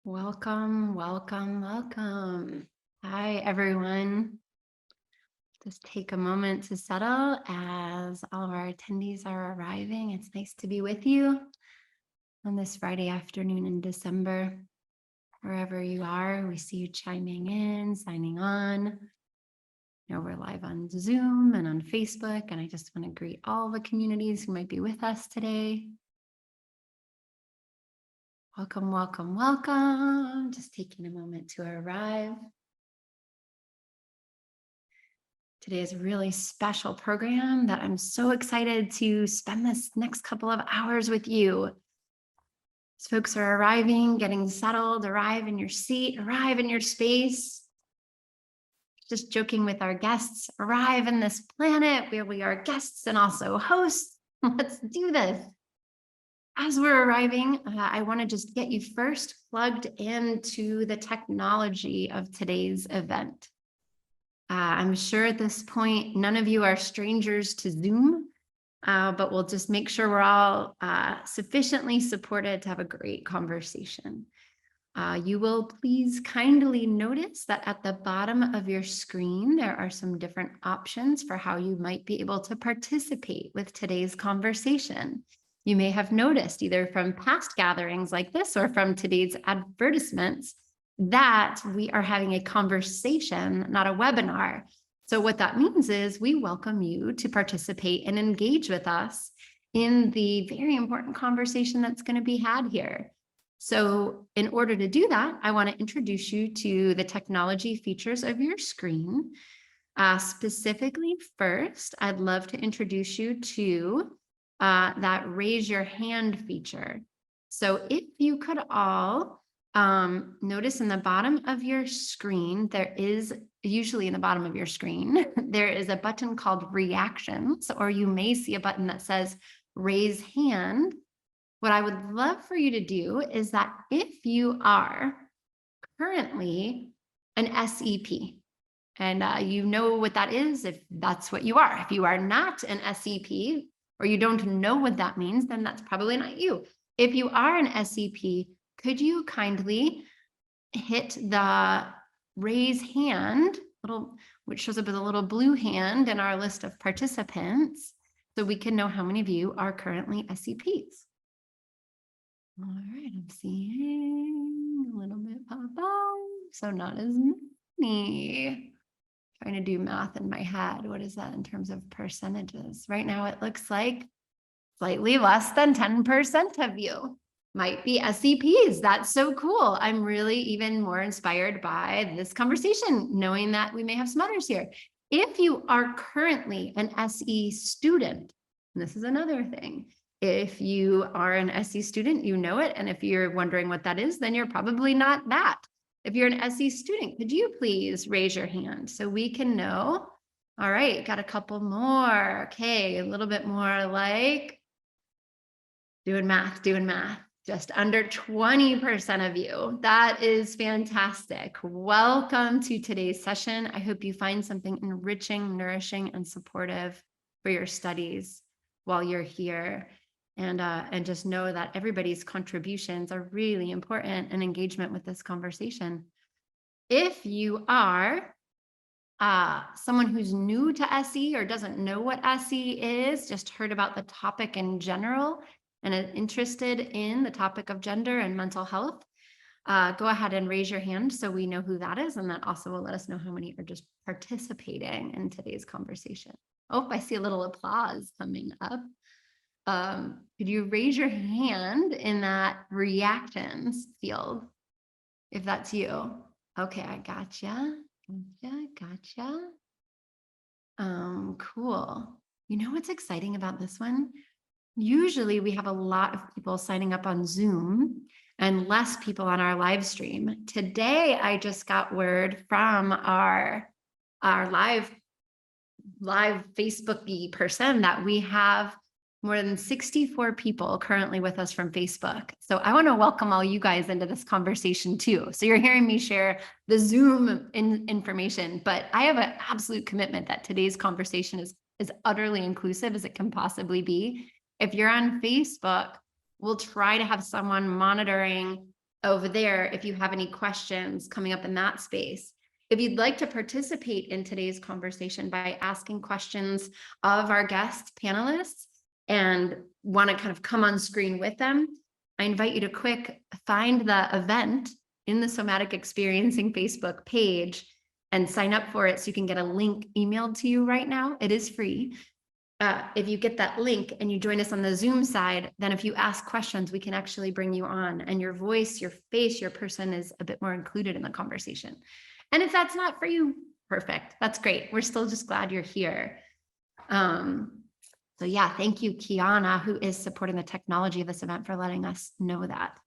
Welcome, welcome, welcome. Hi, everyone. Just take a moment to settle as all of our attendees are arriving. It's nice to be with you on this Friday afternoon in December. Wherever you are, we see you chiming in, signing on. You know, we're live on Zoom and on Facebook, and I just want to greet all the communities who might be with us today. Welcome, welcome, welcome. Just taking a moment to arrive. Today is a really special program that I'm so excited to spend this next couple of hours with you. As folks are arriving, getting settled, arrive in your seat, arrive in your space. Just joking with our guests, arrive in this planet where we are guests and also hosts. Let's do this. As we're arriving, I want to just get you first plugged into the technology of today's event. I'm sure at this point, none of you are strangers to Zoom, but we'll just make sure we're all sufficiently supported to have a great conversation. You will please kindly notice that at the bottom of your screen, there are some different options for how you might be able to participate with today's conversation. You may have noticed either from past gatherings like this or from today's advertisements that we are having a conversation, not a webinar. So what that means is we welcome you to participate and engage with us in the very important conversation that's going to be had here. So in order to do that, I want to introduce you to the technology features of your screen. Specifically, first, I'd love to introduce you to that raise your hand feature. So if you could all notice in the bottom of your screen, there is usually in the bottom of your screen, there is a button called reactions, or you may see a button that says raise hand. What I would love for you to do is that if you are currently an SEP, and you know what that is, if that's what you are. If you are not an SEP, or you don't know what that means, then that's probably not you. If you are an SEP, could you kindly hit the raise hand, which shows up as a little blue hand in our list of participants, so we can know how many of you are currently SEPs. All right, I'm seeing a little bit pop up, so not as many. Trying to do math in my head. What is that in terms of percentages? Right now, it looks like slightly less than 10% of you might be SEPs. That's so cool. I'm really even more inspired by this conversation, knowing that we may have some others here. If you are currently an SE student, and this is another thing, if you are an SE student, you know it. And if you're wondering what that is, then you're probably not that. If you're an SE student, could you please raise your hand so we can know? All right, got a couple more. Okay, a little bit more like doing math. Just under 20% of you. That is fantastic. Welcome to today's session. I hope you find something enriching, nourishing, and supportive for your studies while you're here. And just know that everybody's contributions are really important in engagement with this conversation. If you are someone who's new to SE or doesn't know what SE is, just heard about the topic in general and is interested in the topic of gender and mental health, go ahead and raise your hand so we know who that is. And that also will let us know how many are just participating in today's conversation. Oh, I see a little applause coming up. Could you raise your hand in that reactions field, if that's you? Okay, I gotcha. Cool. You know what's exciting about this one? Usually we have a lot of people signing up on Zoom and less people on our live stream. Today, I just got word from our live Facebook-y person that we have more than 64 people currently with us from Facebook. So I want to welcome all you guys into this conversation too. So you're hearing me share the Zoom information, but I have an absolute commitment that today's conversation is as utterly inclusive as it can possibly be. If you're on Facebook, we'll try to have someone monitoring over there if you have any questions coming up in that space. If you'd like to participate in today's conversation by asking questions of our guest panelists and want to kind of come on screen with them, I invite you to find the event in the Somatic Experiencing Facebook page and sign up for it so you can get a link emailed to you right now. It is free. If you get that link and you join us on the Zoom side, then if you ask questions, we can actually bring you on, and your voice, your face, your person is a bit more included in the conversation. And if that's not for you, perfect. That's great. We're still just glad you're here. So yeah, thank you, Kiana, who is supporting the technology of this event, for letting us know that.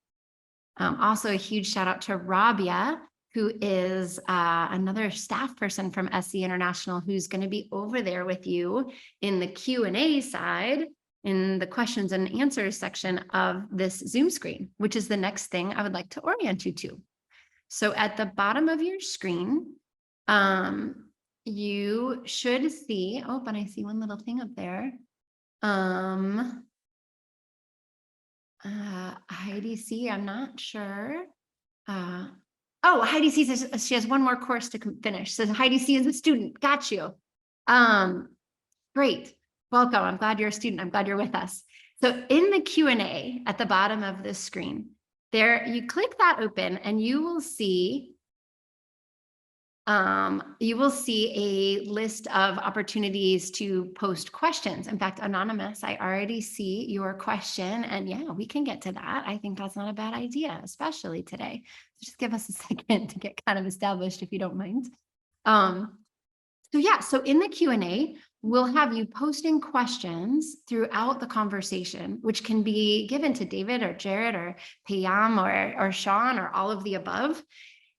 Also a huge shout out to Rabia, who is another staff person from SE International, who's going to be over there with you in the Q&A side, in the questions and answers section of this Zoom screen, which is the next thing I would like to orient you to. So at the bottom of your screen, you should see, oh, but I see one little thing up there. Heidi C, I'm not sure. Oh, Heidi C says she has one more course to finish. So Heidi C is a student. Got you. Great. Welcome. I'm glad you're a student. I'm glad you're with us. So in the Q&A at the bottom of this screen, there, you click that open and you will see a list of opportunities to post questions. In fact, Anonymous, I already see your question, and yeah, we can get to that. I think that's not a bad idea, especially today. So just give us a second to get kind of established, if you don't mind. So in the Q&A, we'll have you posting questions throughout the conversation, which can be given to David or Jared or Payam or Sean or all of the above.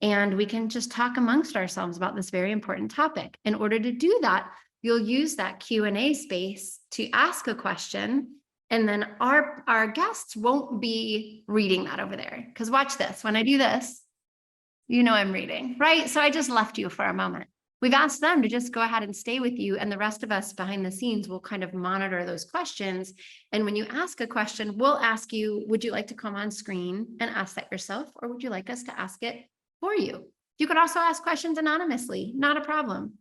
And we can just talk amongst ourselves about this very important topic. In order to do that, you'll use that Q&A space to ask a question. And then our guests won't be reading that over there. Because watch this, when I do this, you know I'm reading, right? So I just left you for a moment. We've asked them to just go ahead and stay with you, and the rest of us behind the scenes will kind of monitor those questions. And when you ask a question, we'll ask you, would you like to come on screen and ask that yourself, or would you like us to ask it for you? You could also ask questions anonymously, not a problem.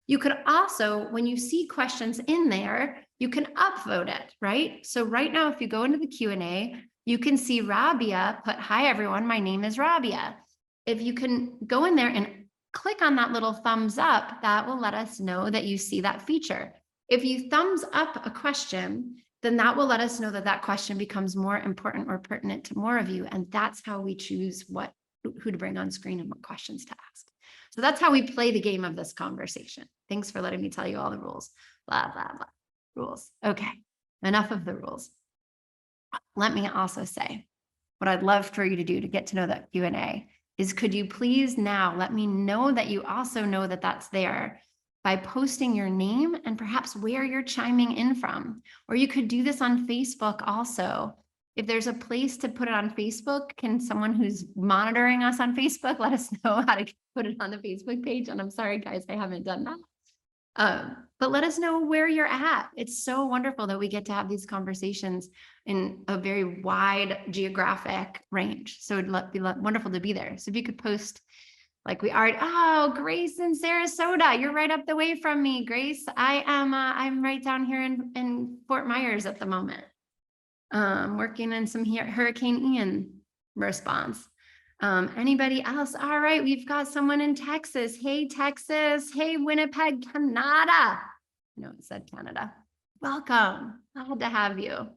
You could also, when you see questions in there, you can upvote it, right? So right now, if you go into the Q&A, you can see Rabia put, "Hi everyone, my name is Rabia." If you can go in there and click on that little thumbs up, that will let us know that you see that feature. If you thumbs up a question, then that will let us know that that question becomes more important or pertinent to more of you. And that's how we choose who to bring on screen and what questions to ask. So that's how we play the game of this conversation. Thanks for letting me tell you all the rules. Blah, blah, blah. Rules. Okay, enough of the rules. Let me also say, what I'd love for you to do to get to know that Q&A is, could you please now let me know that you also know that that's there by posting your name and perhaps where you're chiming in from. Or you could do this on Facebook also. If there's a place to put it on Facebook, can someone who's monitoring us on Facebook let us know how to put it on the Facebook page? And I'm sorry, guys, I haven't done that. But let us know where you're at. It's so wonderful that we get to have these conversations in a very wide geographic range. So it'd be wonderful to be there. So if you could post, like we are, oh, Grace in Sarasota, you're right up the way from me, Grace. I'm right down here in Fort Myers at the moment, working on some Hurricane Ian response. Anybody else? All right, we've got someone in Texas. Hey, Texas. Hey, Winnipeg, Canada. No, it said Canada. Welcome. Glad to have you.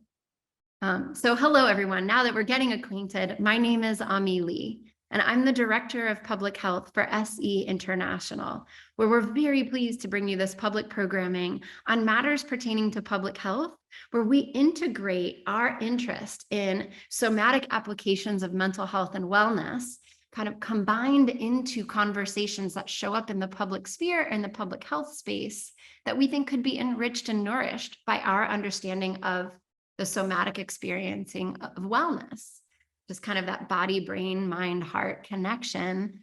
So hello, everyone. Now that we're getting acquainted, my name is Ami Lee, and I'm the Director of Public Health for SE International, where we're very pleased to bring you this public programming on matters pertaining to public health, where we integrate our interest in somatic applications of mental health and wellness, kind of combined into conversations that show up in the public sphere and the public health space that we think could be enriched and nourished by our understanding of the somatic experiencing of wellness, just kind of that body, brain, mind, heart connection.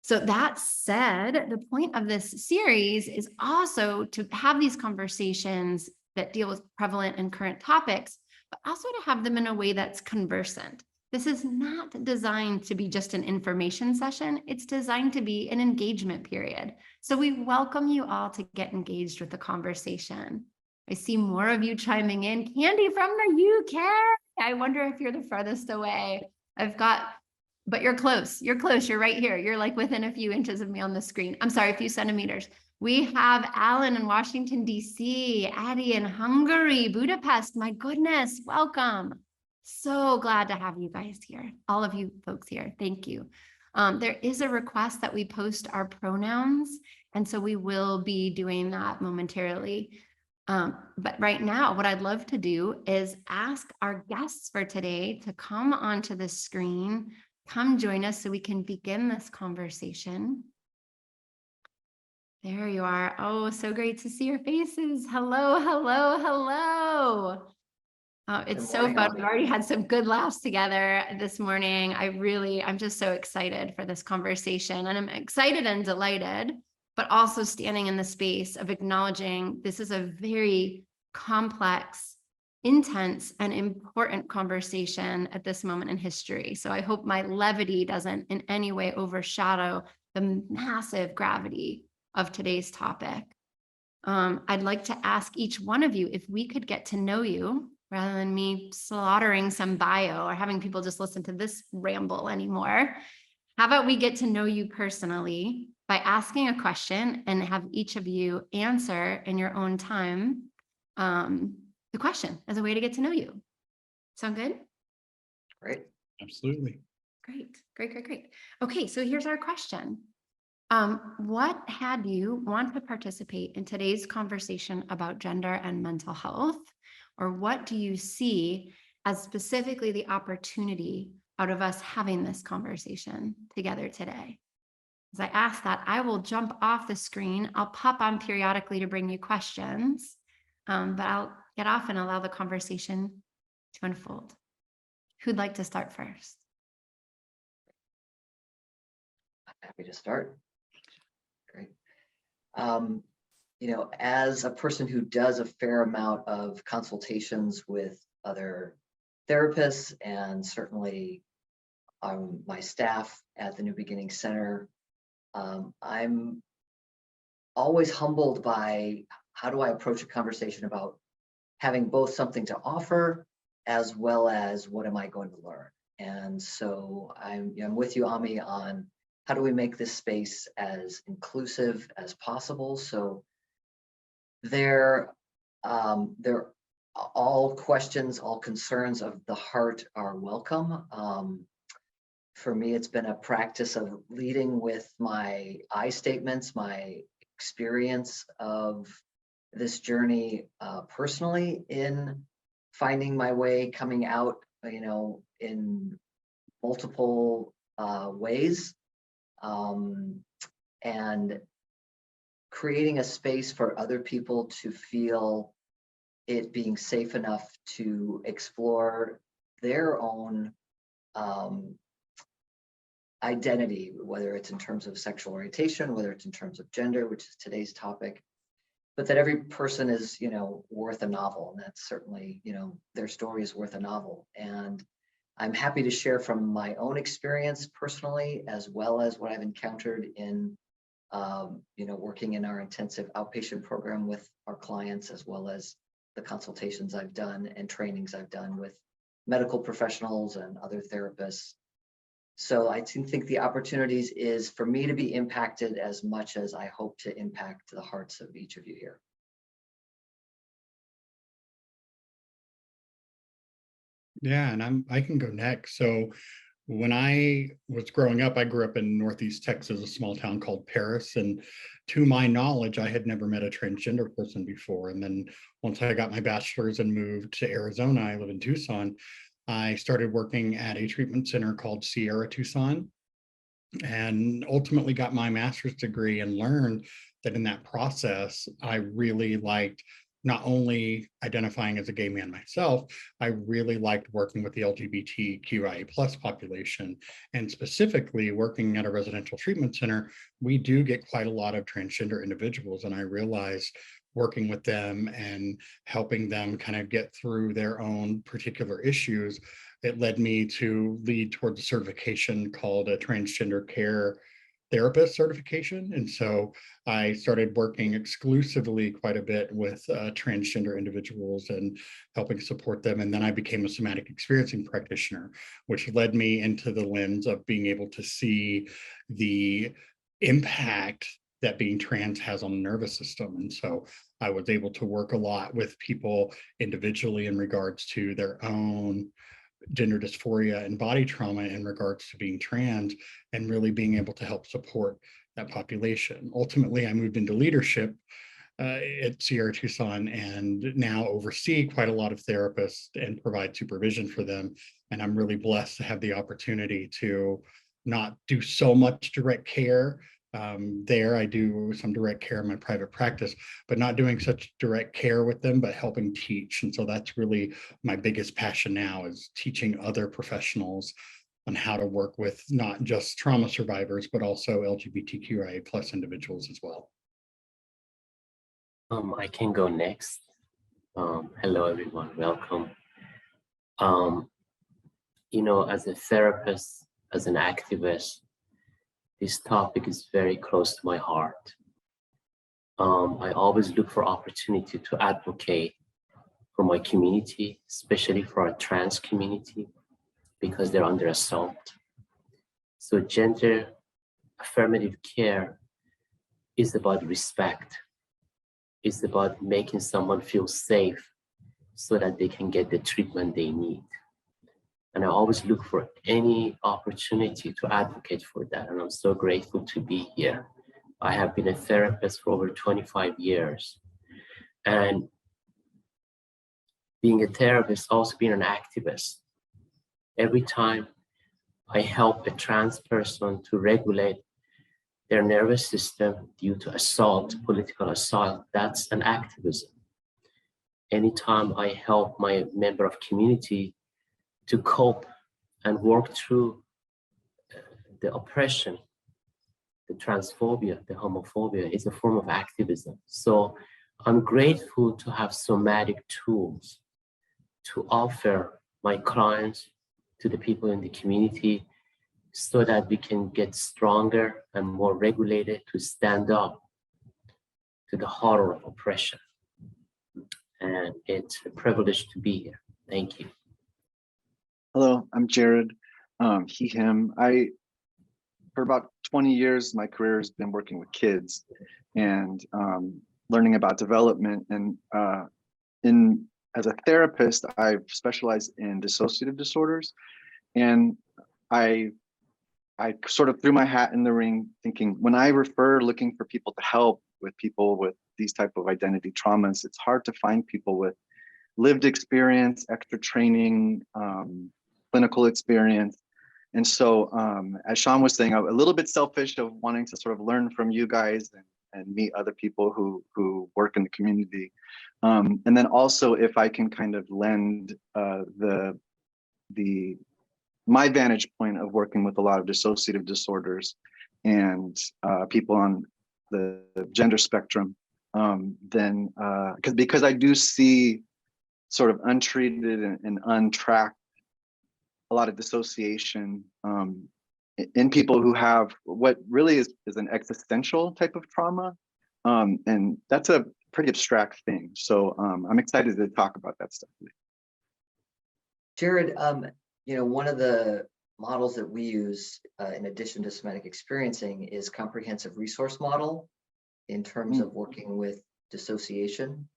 So that said, the point of this series is also to have these conversations that deal with prevalent and current topics, but also to have them in a way that's conversant. This is not designed to be just an information session. It's designed to be an engagement period. So we welcome you all to get engaged with the conversation. I see more of you chiming in. Candy from the UK. I wonder if you're the farthest away. But you're close. You're close. You're right here. You're like within a few inches of me on the screen. I'm sorry, a few centimeters. We have Alan in Washington, D.C., Addie in Hungary, Budapest. My goodness, welcome. So glad to have you guys here. All of you folks here. Thank you. There is a request that we post our pronouns, and so we will be doing that momentarily. But right now, what I'd love to do is ask our guests for today to come onto the screen. Come join us so we can begin this conversation. There you are. Oh, so great to see your faces. Hello, hello, hello. It's so fun. We've already had some good laughs together this morning. I'm just so excited for this conversation, and I'm excited and delighted, but also standing in the space of acknowledging this is a very complex, intense, and important conversation at this moment in history. So I hope my levity doesn't in any way overshadow the massive gravity of today's topic. I'd like to ask each one of you if we could get to know you rather than me slaughtering some bio or having people just listen to this ramble anymore. How about we get to know you personally by asking a question and have each of you answer in your own time the question as a way to get to know you. Sound good? Great. Absolutely. Great. Okay, so here's our question. What had you want to participate in today's conversation about gender and mental health? Or what do you see as specifically the opportunity out of us having this conversation together today? As I ask that, I will jump off the screen. I'll pop on periodically to bring you questions, but I'll get off and allow the conversation to unfold. Who'd like to start first? I'm happy to start. Great. As a person who does a fair amount of consultations with other therapists and certainly my staff at the New Beginning Center, I'm always humbled by how do I approach a conversation about having both something to offer as well as what am I going to learn. And so I'm with you, Ami, on how do we make this space as inclusive as possible. So they're all questions, all concerns of the heart are welcome. For me, it's been a practice of leading with my I statements, my experience of this journey personally in finding my way, coming out, in multiple ways, and creating a space for other people to feel it being safe enough to explore their own identity, whether it's in terms of sexual orientation, whether it's in terms of gender, which is today's topic, but that every person is, worth a novel. And that's certainly, their story is worth a novel. And I'm happy to share from my own experience personally, as well as what I've encountered in, working in our intensive outpatient program with our clients, as well as the consultations I've done and trainings I've done with medical professionals and other therapists. So I think the opportunities is for me to be impacted as much as I hope to impact the hearts of each of you here. Yeah, and I can go next. So when I was growing up, I grew up in Northeast Texas, a small town called Paris. And to my knowledge, I had never met a transgender person before. And then once I got my bachelor's and moved to Arizona, I live in Tucson, I started working at a treatment center called Sierra Tucson, and ultimately got my master's degree and learned that in that process, I really liked not only identifying as a gay man myself, I really liked working with the LGBTQIA plus population, and specifically working at a residential treatment center, we do get quite a lot of transgender individuals. And I realized working with them and helping them kind of get through their own particular issues, it led me to lead towards a certification called a transgender care therapist certification. And so I started working exclusively quite a bit with transgender individuals and helping support them. And then I became a somatic experiencing practitioner, which led me into the lens of being able to see the impact that being trans has on the nervous system. And so I was able to work a lot with people individually in regards to their own gender dysphoria and body trauma in regards to being trans, and really being able to help support that population. Ultimately, I moved into leadership at Sierra Tucson and now oversee quite a lot of therapists and provide supervision for them. And I'm really blessed to have the opportunity to not do so much direct care. There, I do some direct care in my private practice, but not doing such direct care with them, but helping teach. And so that's really my biggest passion now, is teaching other professionals on how to work with not just trauma survivors, but also LGBTQIA plus individuals as well. I can go next. Hello, everyone. Welcome. As a therapist, as an activist, this topic is very close to my heart. I always look for opportunity to advocate for my community, especially for our trans community, because they're under assault. So gender affirmative care is about respect. It's about making someone feel safe so that they can get the treatment they need. And I always look for any opportunity to advocate for that. And I'm so grateful to be here. I have been a therapist for over 25 years. And being a therapist, also being an activist. Every time I help a trans person to regulate their nervous system due to assault, political assault, that's an activism. Anytime I help my member of community to cope and work through the oppression, the transphobia, the homophobia, is a form of activism. So I'm grateful to have somatic tools to offer my clients, to the people in the community, so that we can get stronger and more regulated to stand up to the horror of oppression. And it's a privilege to be here. Thank you. Hello, I'm Jared, he, him. For about 20 years, my career has been working with kids and learning about development. And as a therapist, I've specialized in dissociative disorders. And I sort of threw my hat in the ring thinking, when I refer looking for people to help with people with these type of identity traumas, it's hard to find people with lived experience, extra training, clinical experience. And so as Sean was saying, I'm a little bit selfish of wanting to sort of learn from you guys and meet other people who work in the community. And then also if I can kind of lend my vantage point of working with a lot of dissociative disorders and people on the gender spectrum, then because I do see sort of untreated and untracked a lot of dissociation in people who have what really is an existential type of trauma. And that's a pretty abstract thing. So I'm excited to talk about that stuff. Jared, one of the models that we use in addition to somatic experiencing is comprehensive resource model in terms of working with dissociation.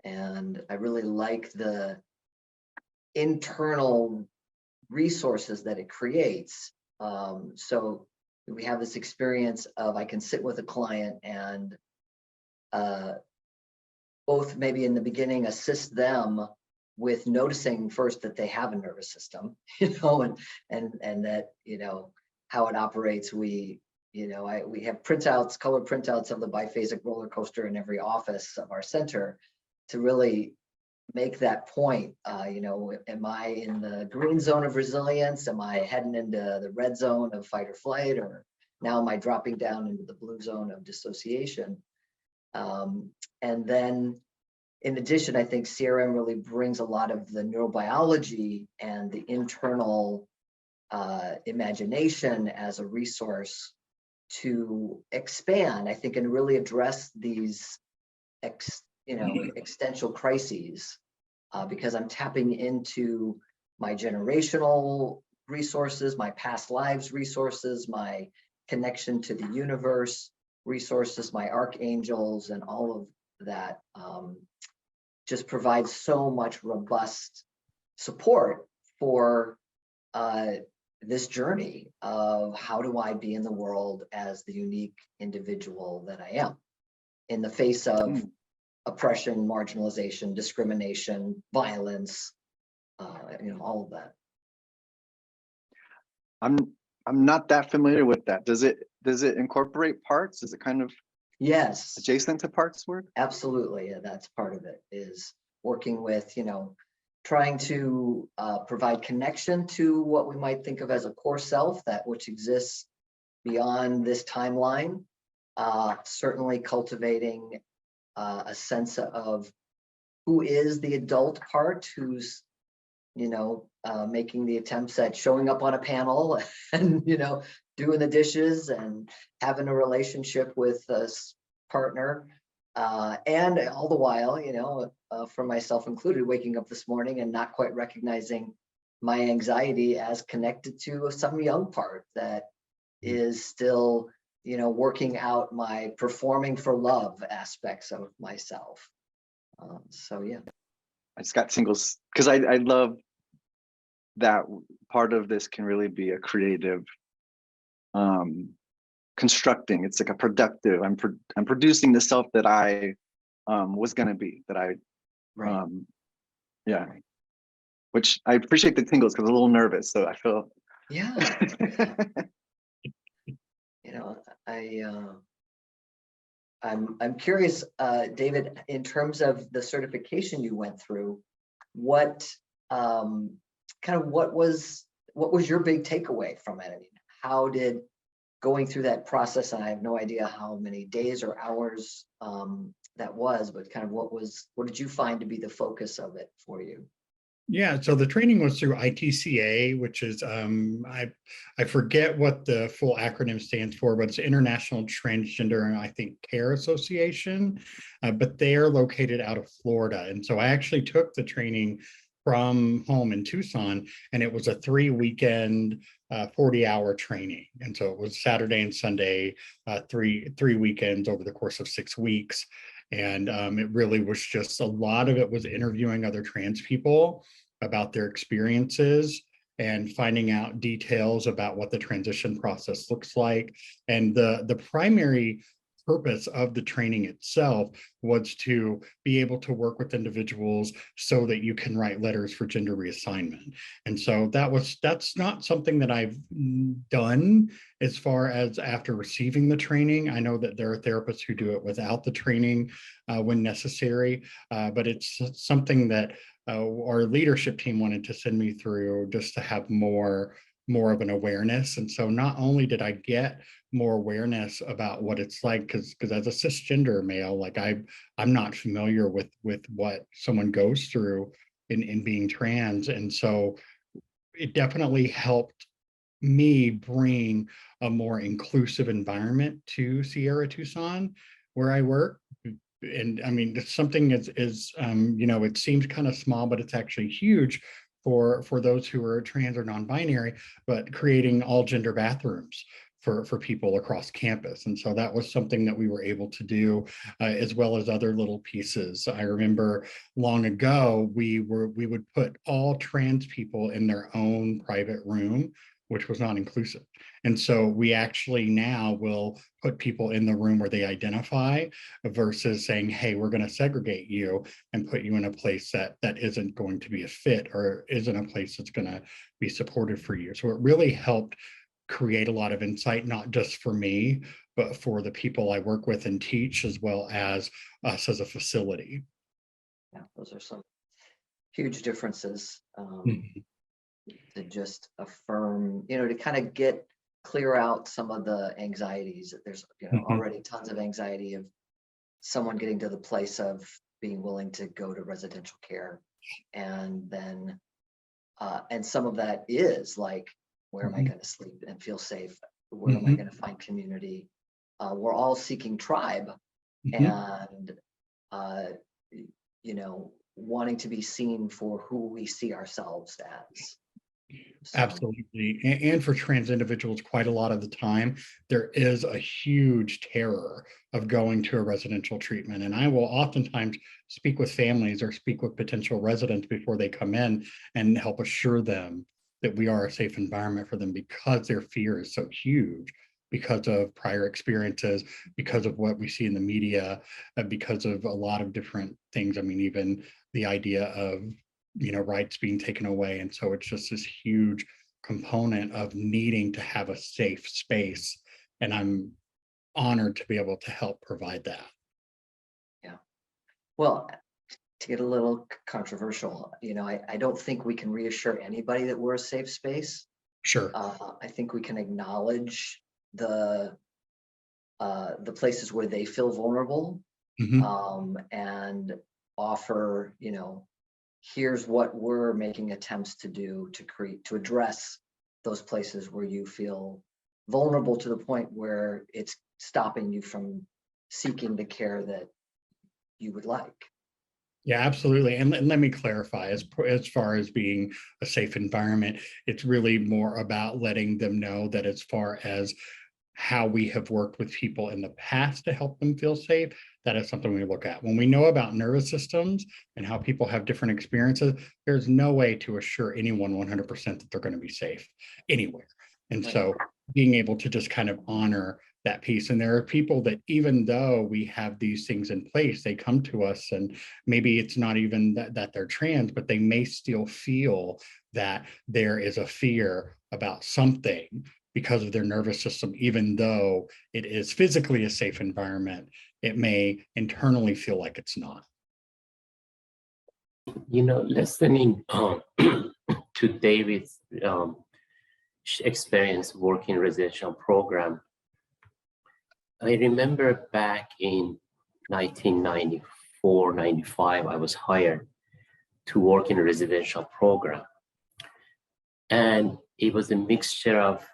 And I really like the internal resources that it creates. So we have this experience of I can sit with a client and both maybe in the beginning assist them with noticing first that they have a nervous system, and that, how it operates. We have printouts, color printouts of the biphasic roller coaster in every office of our center. to really make that point. You know, am I in the green zone of resilience? Am I heading into the red zone of fight or flight? Or now am I dropping down into the blue zone of dissociation? And then in addition, I think CRM really brings a lot of the neurobiology and the internal imagination as a resource to expand, I think, and really address these existential crises, because I'm tapping into my generational resources, my past lives resources, my connection to the universe resources, my archangels, and all of that just provides so much robust support for this journey of how do I be in the world as the unique individual that I am in the face of oppression, marginalization, discrimination, violence, all of that. I'm not that familiar with that. Does it incorporate parts? Is it kind of Yes, adjacent to parts work? absolutely. Yeah, that's part of it, is working with, trying to provide connection to what we might think of as a core self, that which exists beyond this timeline. Certainly cultivating a sense of who is the adult part, who's making the attempts at showing up on a panel and doing the dishes and having a relationship with a partner, and all the while, for myself included, waking up this morning and not quite recognizing my anxiety as connected to some young part that is still working out my performing for love aspects of myself. So yeah, I just got tingles because I love that part of this can really be a creative constructing. It's like a productive, I'm producing the self that I was going to be, that I right. Yeah, which I appreciate the tingles because I'm a little nervous, so I feel Yeah. I'm curious, David, in terms of the certification you went through, what what was your big takeaway from it? I mean, how did going through that process, and I have no idea how many days or hours that was, but what did you find to be the focus of it for you? Yeah, so the training was through ITCA, which is I forget what the full acronym stands for, but it's International Transgender and I think Care Association, but they are located out of Florida. And so I actually took the training from home in Tucson, and it was a 3-weekend 40-hour training. And so it was Saturday and Sunday, three weekends over the course of 6 weeks. And it really was just a lot of it was interviewing other trans people about their experiences and finding out details about what the transition process looks like. And the primary purpose of the training itself was to be able to work with individuals so that you can write letters for gender reassignment. And so that's not something that I've done as far as after receiving the training. I know that there are therapists who do it without the training when necessary, but it's something that our leadership team wanted to send me through just to have more of an awareness. And so not only did I get more awareness about what it's like, because as a cisgender male, like I'm not familiar with what someone goes through in being trans. And so it definitely helped me bring a more inclusive environment to Sierra Tucson, where I work. And I mean, it's something is it seems kind of small, but it's actually huge for those who are trans or non-binary, but creating all gender bathrooms for people across campus. And so that was something that we were able to do, as well as other little pieces. I remember long ago, we would put all trans people in their own private room, which was not inclusive. And so we actually now will put people in the room where they identify versus saying, hey, we're going to segregate you and put you in a place that isn't going to be a fit or isn't a place that's going to be supportive for you. So it really helped create a lot of insight, not just for me, but for the people I work with and teach, as well as us as a facility. Yeah, those are some huge differences. Mhm. To just affirm, to kind of clear out some of the anxieties that there's, Mhm. already tons of anxiety of someone getting to the place of being willing to go to residential care. And then, and some of that is like, where am I Mhm. going to sleep and feel safe? Where am I Mhm. going to find community? We're all seeking tribe Mhm. and, uh, wanting to be seen for who we see ourselves as. So, Absolutely. And for trans individuals, quite a lot of the time, there is a huge terror of going to a residential treatment. And I will oftentimes speak with families or speak with potential residents before they come in and help assure them that we are a safe environment for them, because their fear is so huge because of prior experiences, because of what we see in the media, because of a lot of different things. I mean, even the idea of rights being taken away. And so it's just this huge component of needing to have a safe space. And I'm honored to be able to help provide that. well, to get a little controversial, I don't think we can reassure anybody that we're a safe space. Sure. I think we can acknowledge the places where they feel vulnerable, Mhm. and offer, here's what we're making attempts to do to address those places where you feel vulnerable to the point where it's stopping you from seeking the care that you would like. Yeah, absolutely. And let me clarify, as far as being a safe environment, it's really more about letting them know that as far as how we have worked with people in the past to help them feel safe, that is something we look at. When we know about nervous systems and how people have different experiences, there's no way to assure anyone 100% that they're going to be safe anywhere. And Right. so being able to just kind of honor that piece. And there are people that, even though we have these things in place, they come to us and maybe it's not even that they're trans, but they may still feel that there is a fear about something because of their nervous system. Even though it is physically a safe environment, it may internally feel like it's not. Listening to David's experience working residential program, I remember back in 1994, 95, I was hired to work in a residential program. And it was a mixture of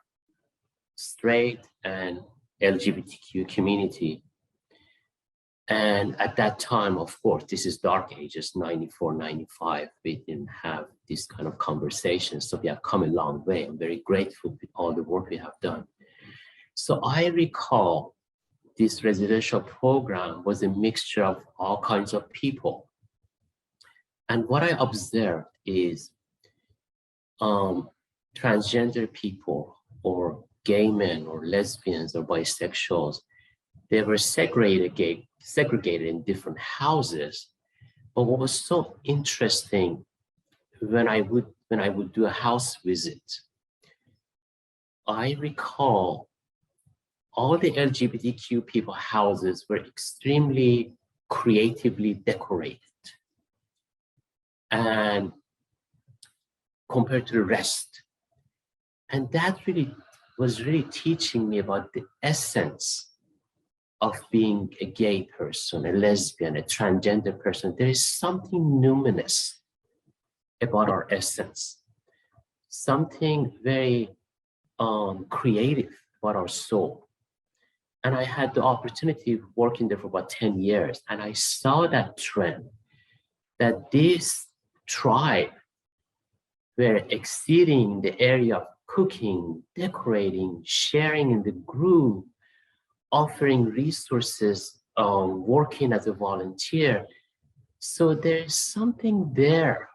straight and LGBTQ community. And at that time, of course, this is dark ages, 94, 95, we didn't have this kind of conversation. So we have come a long way. I'm very grateful for all the work we have done. So I recall this residential program was a mixture of all kinds of people. And what I observed is transgender people or gay men or lesbians or bisexuals, they were segregated in different houses. But what was so interesting, when I would do a house visit, I recall all the LGBTQ people houses were extremely creatively decorated. And compared to the rest. And that was really teaching me about the essence of being a gay person, a lesbian, a transgender person. There is something numinous about our essence, something very creative about our soul. And I had the opportunity working there for about 10 years. And I saw that trend, that this tribe were exceeding the area of cooking, decorating, sharing in the group, offering resources, working as a volunteer. So there's something there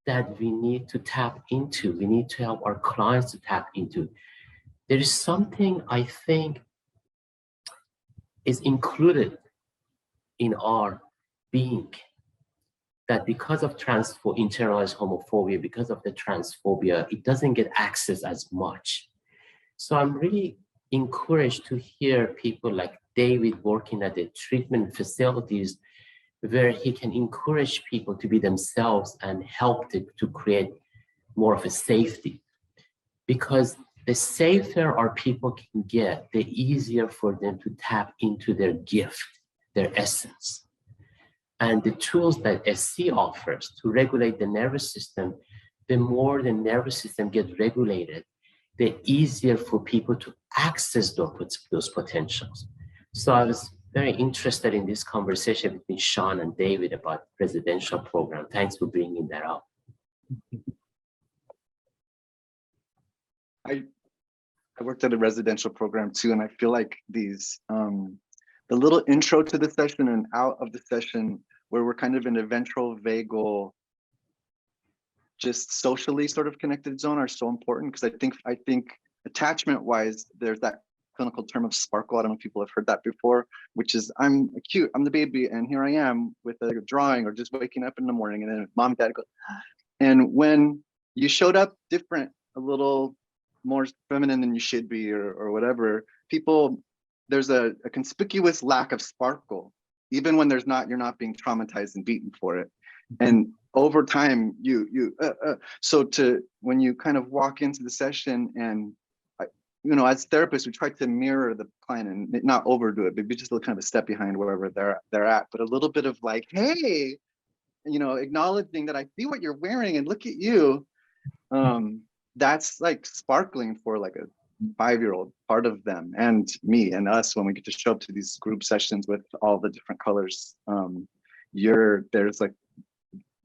that we need to tap into. We need to help our clients to tap into. There is something I think is included in our being, that because of internalized homophobia, because of the transphobia, it doesn't get access as much. So I'm really encouraged to hear people like David working at the treatment facilities where he can encourage people to be themselves and help to create more of a safety. Because the safer our people can get, the easier for them to tap into their gift, their essence. And the tools that SC offers to regulate the nervous system, the more the nervous system gets regulated, the easier for people to access those potentials. So I was very interested in this conversation between Sean and David about residential program. Thanks for bringing that up. I worked at a residential program too, and I feel like these, the little intro to the session and out of the session, where we're kind of in a ventral vagal, just socially sort of connected zone, are so important, because I think attachment wise, there's that clinical term of sparkle. I don't know if people have heard that before, which is I'm cute, I'm the baby, and here I am with a drawing, or just waking up in the morning, and then mom and dad go, and when you showed up different, a little more feminine than you should be, or whatever, people, there's a conspicuous lack of sparkle, even when there's not, you're not being traumatized and beaten for it. And over time, so when you kind of walk into the session, and as therapists, we try to mirror the client and not overdo it, but be just a kind of a step behind wherever they're at, but a little bit of like, hey, acknowledging that I see what you're wearing and look at you. That's like sparkling for like a 5-year-old part of them, and me and us, when we get to show up to these group sessions with all the different colors. There's like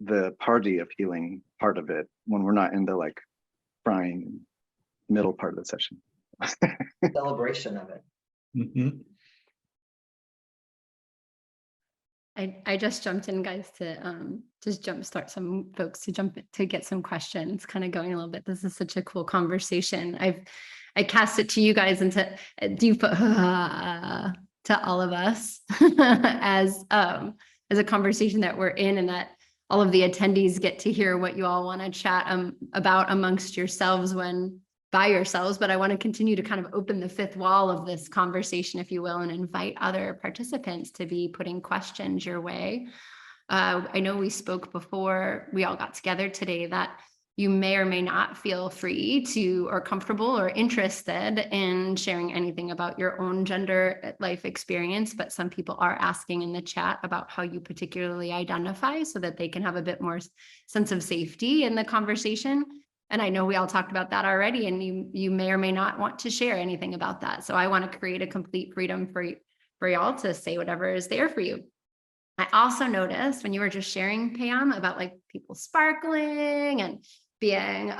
the party of healing part of it, when we're not in the like crying middle part of the session. Celebration of it. Mhm. I just jumped in, guys, to just jumpstart some folks to get some questions kind of going a little bit. This is such a cool conversation. I cast it to you guys, and do you put to all of us as a conversation that we're in, and that all of the attendees get to hear what you all want to chat about amongst yourselves by yourselves. But I want to continue to kind of open the fifth wall of this conversation, if you will, and invite other participants to be putting questions your way. I know we spoke before we all got together today that you may or may not feel free to, or comfortable or interested in sharing anything about your own gender life experience, but some people are asking in the chat about how you particularly identify, so that they can have a bit more sense of safety in the conversation. And I know we all talked about that already, and you may or may not want to share anything about that. So I want to create a complete freedom for y'all to say whatever is there for you. I also noticed when you were just sharing, Pam, about like people sparkling and being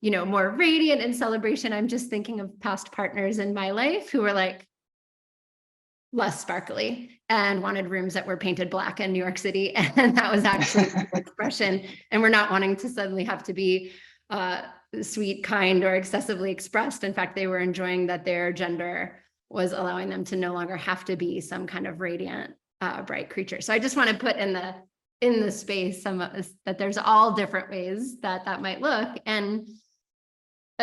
more radiant in celebration, I'm just thinking of past partners in my life who were like less sparkly and wanted rooms that were painted black in New York City. And that was actually an expression. And we're not wanting to suddenly have to be sweet, kind, or excessively expressed. In fact, they were enjoying that their gender was allowing them to no longer have to be some kind of radiant, bright creature. So I just want to put in the space that there's all different ways that might look. And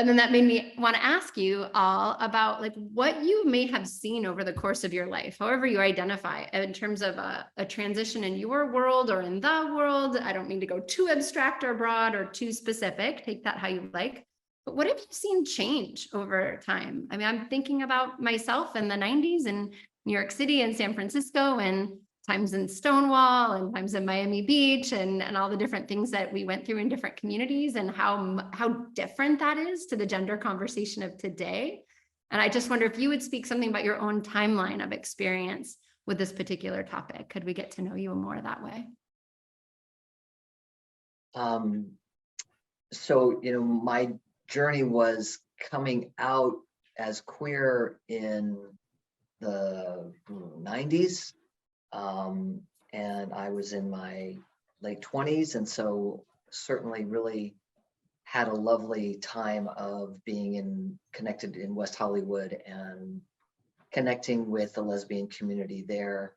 then that made me want to ask you all about like what you may have seen over the course of your life, however you identify, in terms of a transition in your world or in the world. I don't mean to go too abstract or broad or too specific. Take that how you like. But what have you seen change over time? I mean, I'm thinking about myself in the 90s in New York City and San Francisco, and times in Stonewall and times in Miami Beach, and all the different things that we went through in different communities, and how different that is to the gender conversation of today. And I just wonder if you would speak something about your own timeline of experience with this particular topic. Could we get to know you more that way? So, my journey was coming out as queer in the 90s. And I was in my late 20s. And so certainly really had a lovely time of being connected in West Hollywood and connecting with the lesbian community there.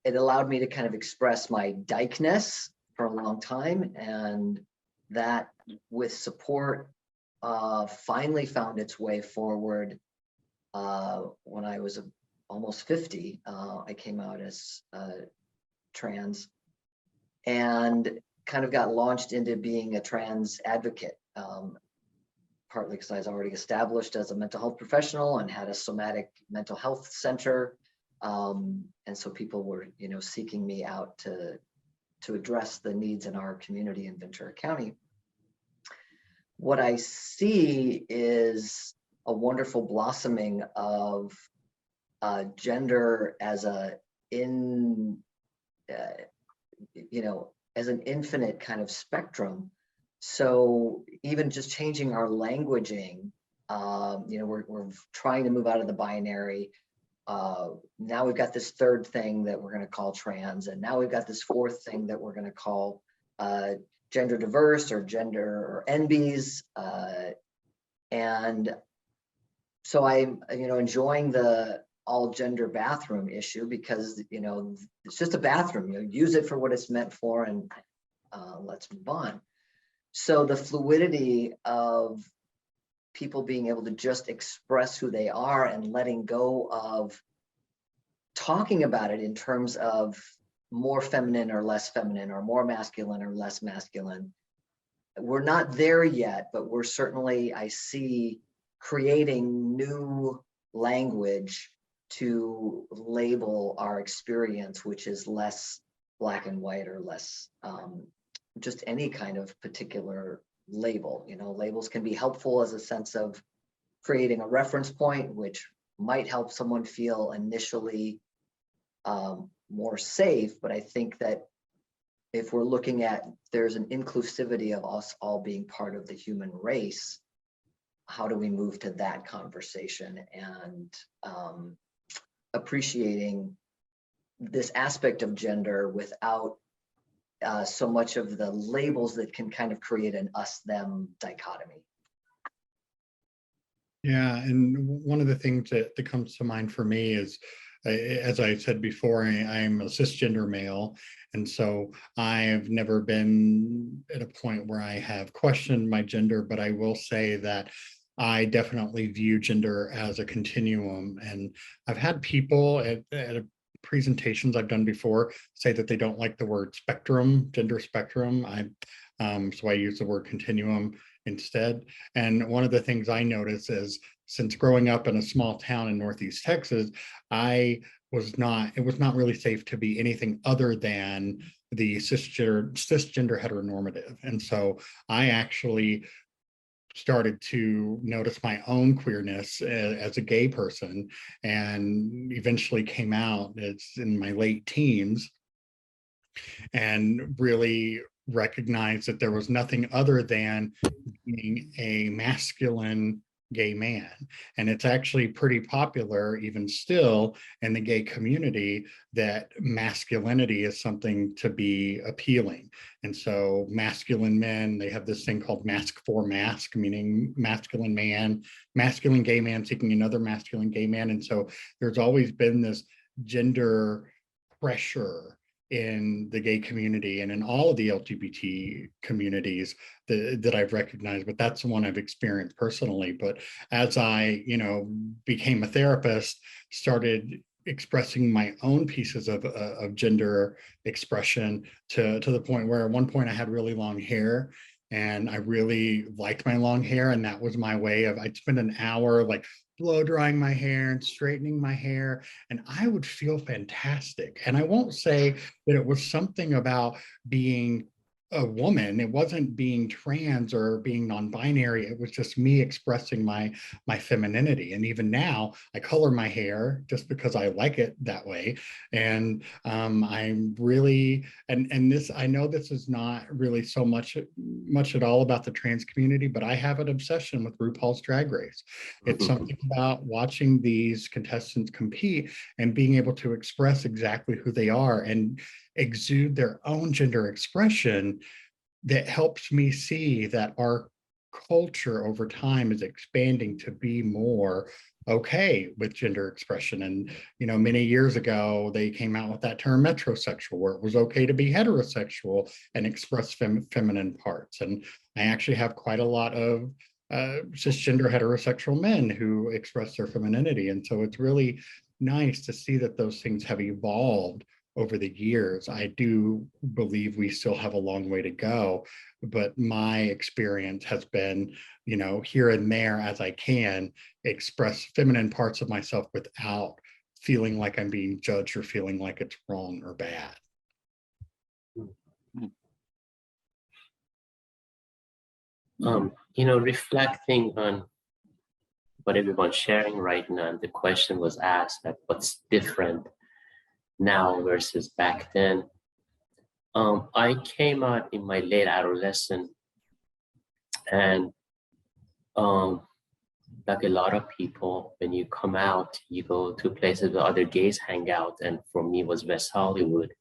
It allowed me to kind of express my dykeness for a long time, and that with support finally found its way forward when I was almost 50, I came out as trans, and kind of got launched into being a trans advocate, partly because I was already established as a mental health professional and had a somatic mental health center. And so people were, seeking me out to address the needs in our community in Ventura County. What I see is a wonderful blossoming of gender as as an infinite kind of spectrum. So even just changing our languaging, we're trying to move out of the binary. Now we've got this third thing that we're going to call trans, and now we've got this fourth thing that we're going to call gender diverse or gender or NBs. And so I'm, enjoying the all gender bathroom issue because, it's just a bathroom, use it for what it's meant for, and let's move on. So the fluidity of people being able to just express who they are and letting go of talking about it in terms of more feminine or less feminine, or more masculine or less masculine. We're not there yet, but we're certainly, I see, creating new language to label our experience, which is less black and white or less just any kind of particular label. Labels can be helpful as a sense of creating a reference point, which might help someone feel initially more safe. But I think that if we're looking at, there's an inclusivity of us all being part of the human race, how do we move to that conversation and appreciating this aspect of gender without so much of the labels that can kind of create an us-them dichotomy. Yeah, and one of the things that comes to mind for me is, as I said before, I'm a cisgender male, and so I've never been at a point where I have questioned my gender, but I will say that I definitely view gender as a continuum. And I've had people at presentations I've done before say that they don't like the word spectrum, gender spectrum. So I use the word continuum instead. And one of the things I notice is, since growing up in a small town in Northeast Texas, it was not really safe to be anything other than the cisgender heteronormative. And so I actually started to notice my own queerness as a gay person, and eventually came out in my late teens, and really recognized that there was nothing other than being a masculine gay man. And it's actually pretty popular even still in the gay community that masculinity is something to be appealing. And so masculine men, they have this thing called mask for mask, meaning masculine gay man seeking another masculine gay man. And so there's always been this gender pressure in the gay community and in all of the LGBT communities that I've recognized, but that's the one I've experienced personally. But as I, became a therapist, started expressing my own pieces of gender expression to the point where at one point I had really long hair, and I really liked my long hair. And that was my way of, I'd spend an hour like blow drying my hair and straightening my hair, and I would feel fantastic. And I won't say that it was something about being a woman. It wasn't being trans or being non-binary. It was just me expressing my femininity. And even now I color my hair just because I like it that way. And I'm really, and this, I know this is not really so much at all about the trans community, but I have an obsession with RuPaul's Drag Race. It's something about watching these contestants compete and being able to express exactly who they are and exude their own gender expression that helps me see that our culture over time is expanding to be more okay with gender expression. And many years ago they came out with that term metrosexual, where it was okay to be heterosexual and express feminine parts. And I actually have quite a lot of cisgender heterosexual men who express their femininity. And so it's really nice to see that those things have evolved over the years. I do believe we still have a long way to go, but my experience has been, here and there as I can express feminine parts of myself without feeling like I'm being judged or feeling like it's wrong or bad. Reflecting on what everyone's sharing right now, the question was asked, like, what's different now versus back then? I came out in my late adolescence, and like a lot of people, when you come out, you go to places where other gays hang out, and for me it was West Hollywood.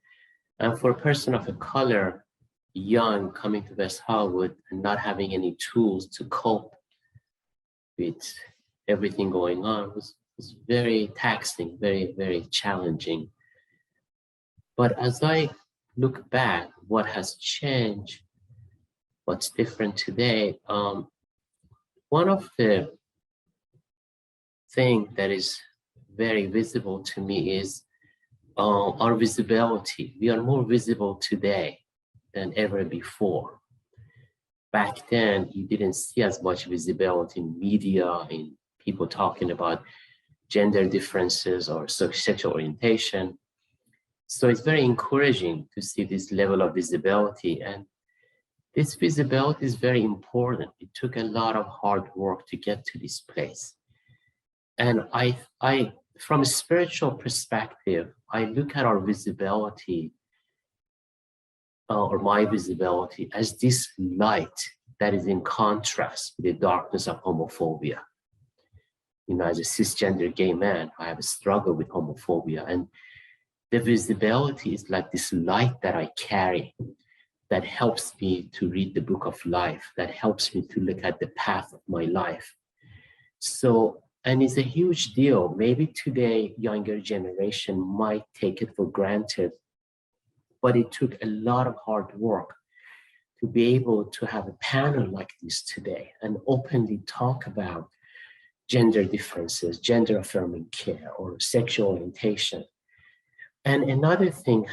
And for a person of a color, young, coming to West Hollywood and not having any tools to cope with everything going on was very taxing, very, very challenging. But as I look back, what has changed, what's different today, one of the things that is very visible to me is our visibility. We are more visible today than ever before. Back then, you didn't see as much visibility in media, in people talking about gender differences or sexual orientation. So it's very encouraging to see this level of visibility. And this visibility is very important. It took a lot of hard work to get to this place. And I from a spiritual perspective, I look at our visibility or my visibility as this light that is in contrast with the darkness of homophobia. As a cisgender gay man, I have a struggle with homophobia, and the visibility is like this light that I carry that helps me to read the book of life, that helps me to look at the path of my life. So, and it's a huge deal. Maybe today, younger generation might take it for granted, but it took a lot of hard work to be able to have a panel like this today and openly talk about gender differences, gender affirming care, or sexual orientation. And another thing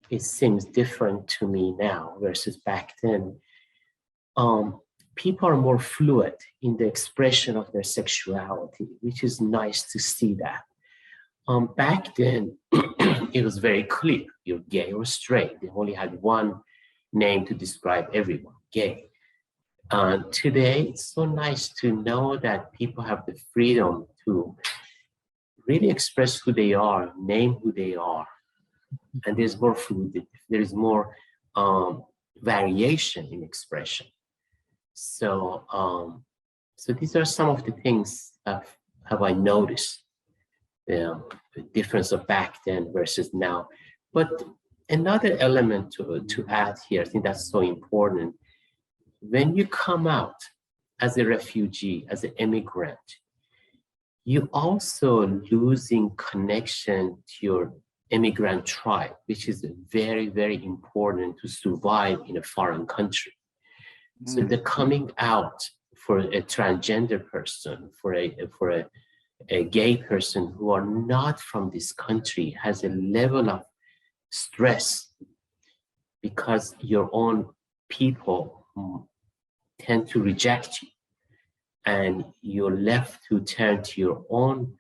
it seems different to me now versus back then. People are more fluid in the expression of their sexuality, which is nice to see that. Back then, it was very clear, you're gay or straight. They only had one name to describe everyone, gay. Today, it's so nice to know that people have the freedom to really express who they are, name who they are. And there's more fluidity, there's more variation in expression. So, so these are some of the things have I noticed, the difference of back then versus now. But another element to add here, I think that's so important. When you come out as a refugee, as an immigrant, you also losing connection to your immigrant tribe, which is very, very important to survive in a foreign country. So the coming out for a transgender person, for a gay person who are not from this country has a level of stress because your own people tend to reject you, and you're left to turn to your own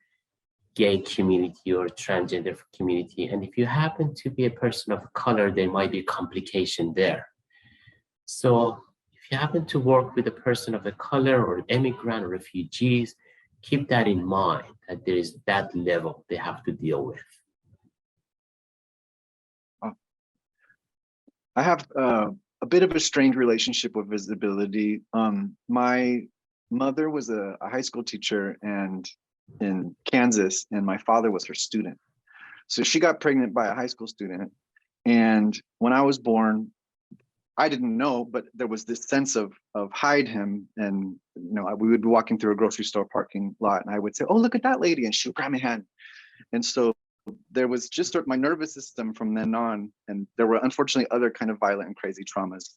gay community or transgender community. And if you happen to be a person of color, there might be a complication there. So if you happen to work with a person of a color or an immigrant or refugees, keep that in mind, that there is that level they have to deal with. I have a bit of a strange relationship with visibility. My mother was a high school teacher and in Kansas, and my father was her student. So she got pregnant by a high school student. And when I was born, I didn't know, but there was this sense of hide him. And, we would be walking through a grocery store parking lot and I would say, oh, look at that lady. And she would grab my hand. And so there was just sort of my nervous system from then on. And there were unfortunately other kind of violent and crazy traumas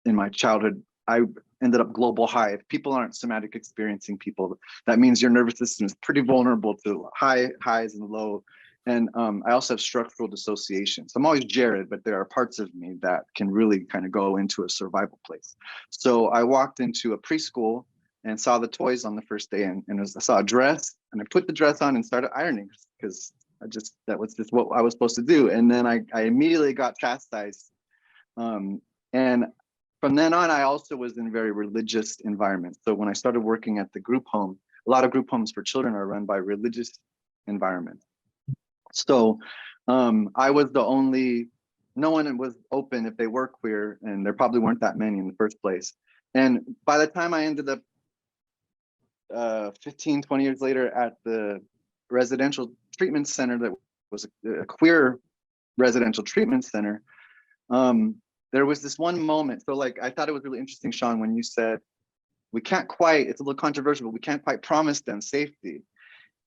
in my childhood. I ended up global high. If people aren't somatic experiencing people, that means your nervous system is pretty vulnerable to highs and low. And I also have structural dissociation. So I'm always Jared, but there are parts of me that can really kind of go into a survival place. So I walked into a preschool and saw the toys on the first day, and I saw a dress, and I put the dress on and started ironing because that was just what I was supposed to do. And then I immediately got chastised. And from then on, I also was in very religious environments. So when I started working at the group home, a lot of group homes for children are run by religious environments. So I was the only, no one was open if they were queer, and there probably weren't that many in the first place. And by the time I ended up 15, 20 years later at the residential treatment center that was a queer residential treatment center, there was this one moment. So like, I thought it was really interesting, Sean, when you said, we can't quite, it's a little controversial, but we can't quite promise them safety.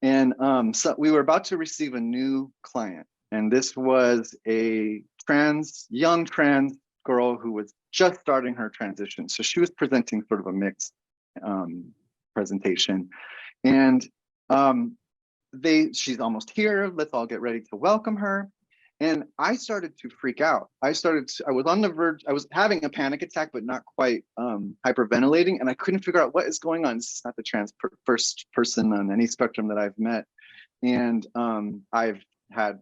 And so we were about to receive a new client. And this was a young trans girl who was just starting her transition. So she was presenting sort of a mixed presentation. And she's almost here. Let's all get ready to welcome her. And I started to freak out. I was on the verge, I was having a panic attack, but not quite hyperventilating. And I couldn't figure out what is going on. This is not the first person on any spectrum that I've met. And I've had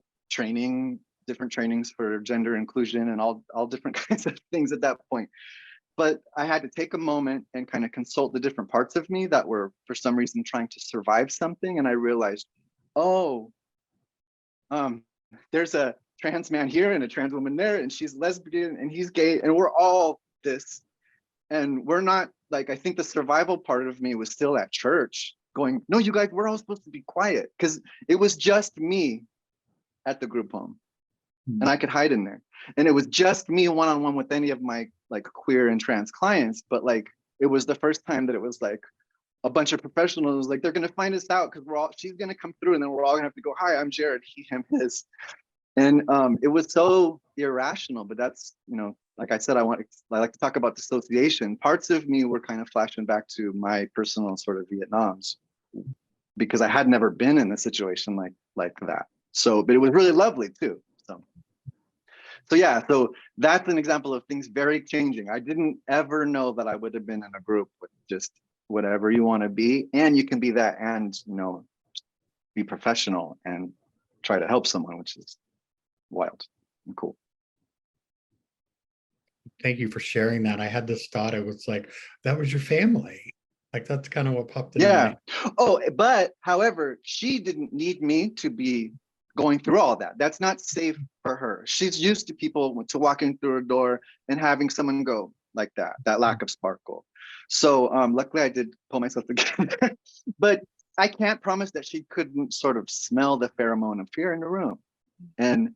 different trainings for gender inclusion and all different kinds of things at that point. But I had to take a moment and kind of consult the different parts of me that were, for some reason, trying to survive something. And I realized, there's a trans man here and a trans woman there, and she's lesbian and he's gay, and we're all this. And we're not, like, I think the survival part of me was still at church going, no, you guys, we're all supposed to be quiet, because it was just me at the group home. And I could hide in there. And it was just me one-on-one with any of my like queer and trans clients. But like, it was the first time that it was like a bunch of professionals, like, they're gonna find us out because she's gonna come through, and then we're all gonna have to go, hi, I'm Jared, he, him, his. And it was so irrational, but that's, like I said, I like to talk about dissociation. Parts of me were kind of flashing back to my personal sort of Vietnams, because I had never been in a situation like that. So, but it was really lovely too. So yeah, so that's an example of things very changing. I didn't ever know that I would have been in a group with just whatever you want to be, and you can be that and, be professional and try to help someone, which is wild and cool. Thank you for sharing that. I had this thought, it was like, that was your family. Like, that's kind of what popped into Yeah. my. Oh, but however, she didn't need me to be going through all that. That's not safe for her. She's used to people to walking through a door and having someone go like that lack of sparkle. So luckily I did pull myself together, but I can't promise that she couldn't sort of smell the pheromone of fear in the room. And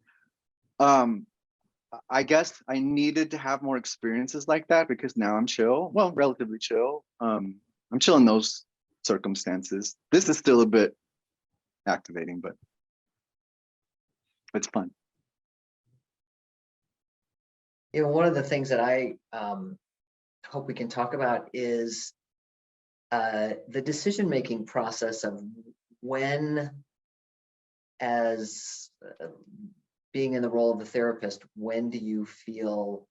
I guess I needed to have more experiences like that, because now I'm chill, well, relatively chill. I'm chill in those circumstances. This is still a bit activating, but it's fun. One of the things that I hope we can talk about is the decision-making process of when, as being in the role of the therapist, when do you feel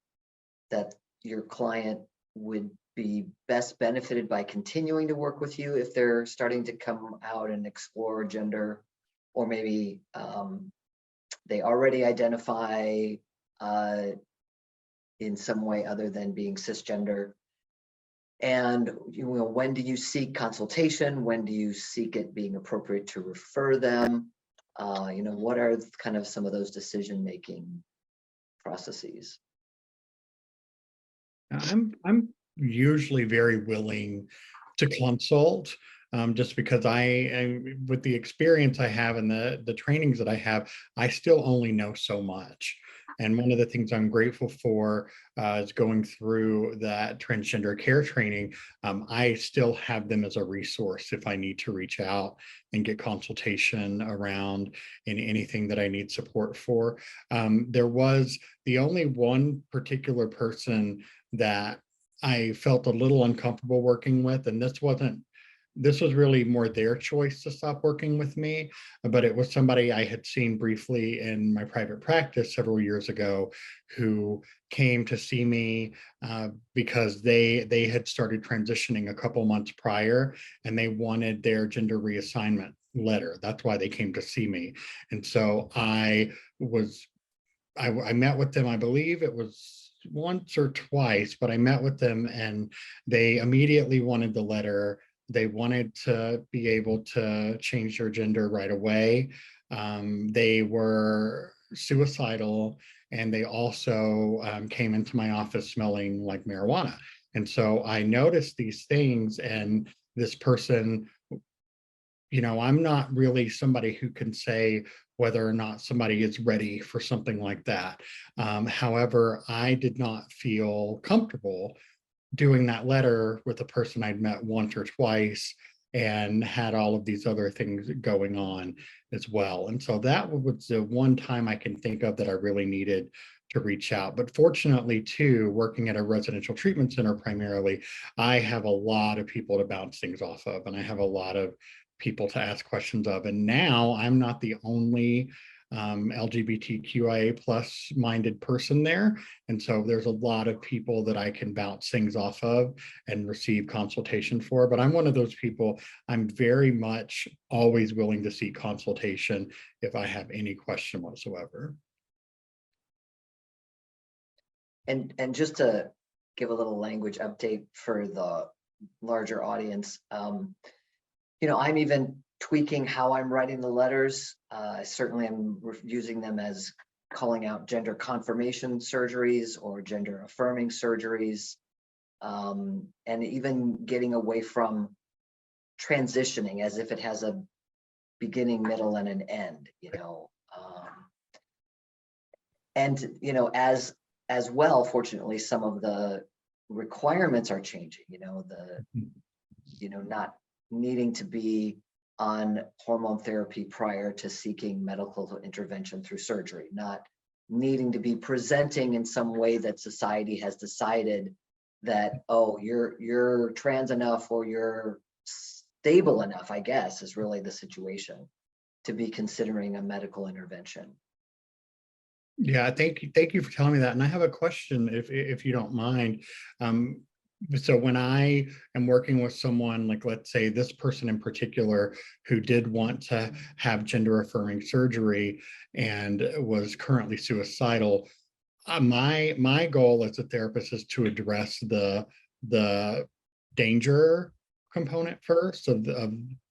that your client would be best benefited by continuing to work with you if they're starting to come out and explore gender, or maybe they already identify in some way other than being cisgender? And when do you seek consultation? When do you seek it being appropriate to refer them? What are kind of some of those decision-making processes? I'm usually very willing to consult, just because with the experience I have and the trainings that I have, I still only know so much. And one of the things I'm grateful for is going through that transgender care training. I still have them as a resource if I need to reach out and get consultation around anything that I need support for. There was the only one particular person that I felt a little uncomfortable working with, and this was really more their choice to stop working with me, but it was somebody I had seen briefly in my private practice several years ago who came to see me because they had started transitioning a couple months prior, and they wanted their gender reassignment letter. That's why they came to see me. And so I met with them, I believe it was once or twice, but I met with them and they immediately wanted the letter. They wanted to be able to change their gender right away. They were suicidal, and they also came into my office smelling like marijuana. And so I noticed these things, and this person, I'm not really somebody who can say whether or not somebody is ready for something like that. However, I did not feel comfortable doing that letter with a person I'd met once or twice and had all of these other things going on as well. And so that was the one time I can think of that I really needed to reach out. But fortunately, too, working at a residential treatment center primarily, I have a lot of people to bounce things off of, and I have a lot of people to ask questions of. And now I'm not the only LGBTQIA plus minded person there. And so there's a lot of people that I can bounce things off of and receive consultation for. But I'm one of those people, I'm very much always willing to seek consultation if I have any question whatsoever. And just to give a little language update for the larger audience, I'm even tweaking how I'm writing the letters. Certainly I'm using them as calling out gender confirmation surgeries or gender affirming surgeries, and even getting away from transitioning as if it has a beginning, middle, and an end, and as well, fortunately, some of the requirements are changing, not needing to be on hormone therapy prior to seeking medical intervention through surgery, not needing to be presenting in some way that society has decided that, oh, you're trans enough or you're stable enough, I guess, is really the situation to be considering a medical intervention. Yeah, thank you for telling me that. And I have a question, if you don't mind. So when I am working with someone, like let's say this person in particular who did want to have gender affirming surgery and was currently suicidal, my goal as a therapist is to address the danger component first of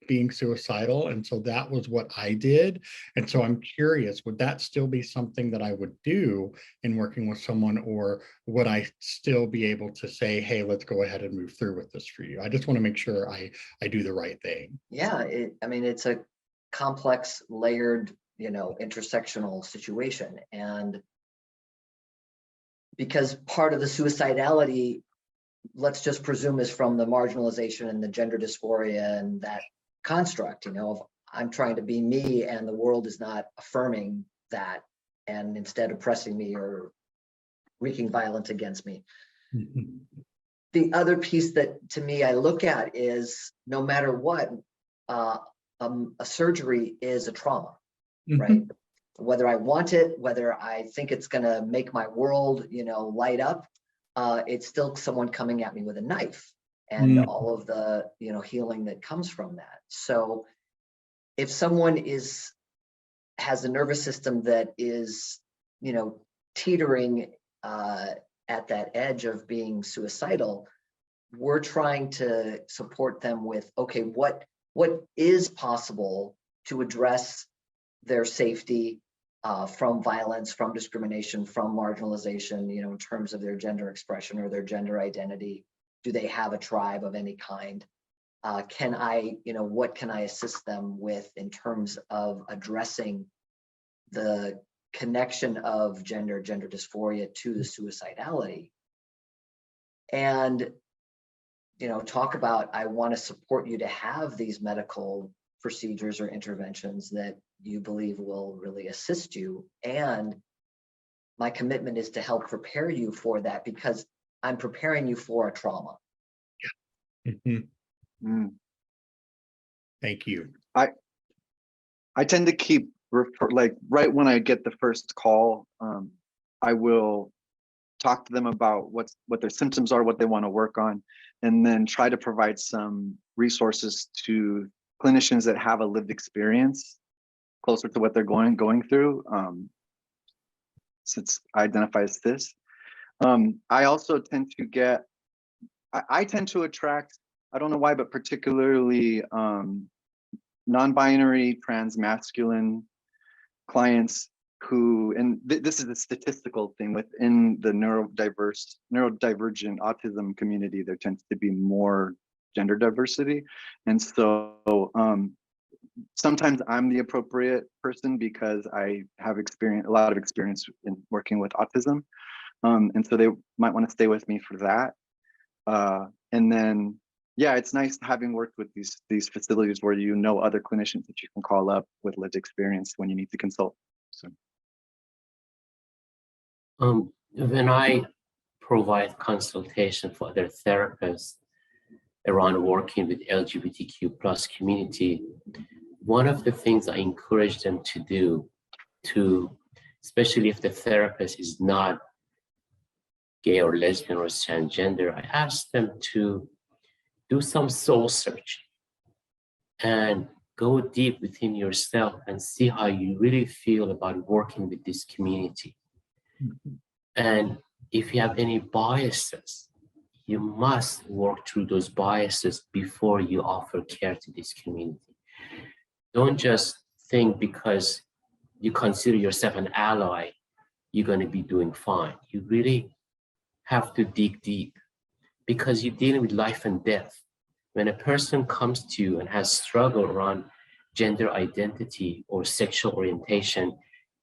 being suicidal. And so that was what I did. And so I'm curious, would that still be something that I would do in working with someone, or would I still be able to say, hey, let's go ahead and move through with this for you? I just want to make sure I do the right thing. Yeah, it's a complex, layered, intersectional situation. And because part of the suicidality, let's just presume, is from the marginalization and the gender dysphoria and that construct, of I'm trying to be me and the world is not affirming that, and instead oppressing me or wreaking violence against me. Mm-hmm. The other piece that to me I look at is no matter what, a surgery is a trauma, Mm-hmm. right? Whether I want it, whether I think it's going to make my world, light up, it's still someone coming at me with a knife and all of the, healing that comes from that. So if someone has a nervous system that is, teetering at that edge of being suicidal, we're trying to support them with, okay, what is possible to address their safety from violence, from discrimination, from marginalization, in terms of their gender expression or their gender identity. Do they have a tribe of any kind? What can I assist them with in terms of addressing the connection of gender dysphoria to the suicidality? And, talk about, I want to support you to have these medical procedures or interventions that you believe will really assist you. And my commitment is to help prepare you for that, because I'm preparing you for a trauma. Mhm. Mm. Thank you. I tend to keep like right when I get the first call, I will talk to them about what their symptoms are, what they want to work on, and then try to provide some resources to clinicians that have a lived experience closer to what they're going through, since I identify as this. I also tend to get, I tend to attract, I don't know why, but particularly non-binary, trans masculine clients who, and this is a statistical thing within the neurodivergent autism community, there tends to be more gender diversity. And so sometimes I'm the appropriate person because I have a lot of experience in working with autism. And so they might want to stay with me for that. And then, yeah, it's nice having worked with these facilities where you know other clinicians that you can call up with lived experience when you need to consult. So. When I provide consultation for other therapists around working with LGBTQ plus community, one of the things I encourage them to do, especially if the therapist is not gay or lesbian or transgender, I ask them to do some soul searching and go deep within yourself and see how you really feel about working with this community. And if you have any biases, you must work through those biases before you offer care to this community. Don't just think because you consider yourself an ally, you're going to be doing fine. You really have to dig deep because you're dealing with life and death. When a person comes to you and has struggled around gender identity or sexual orientation,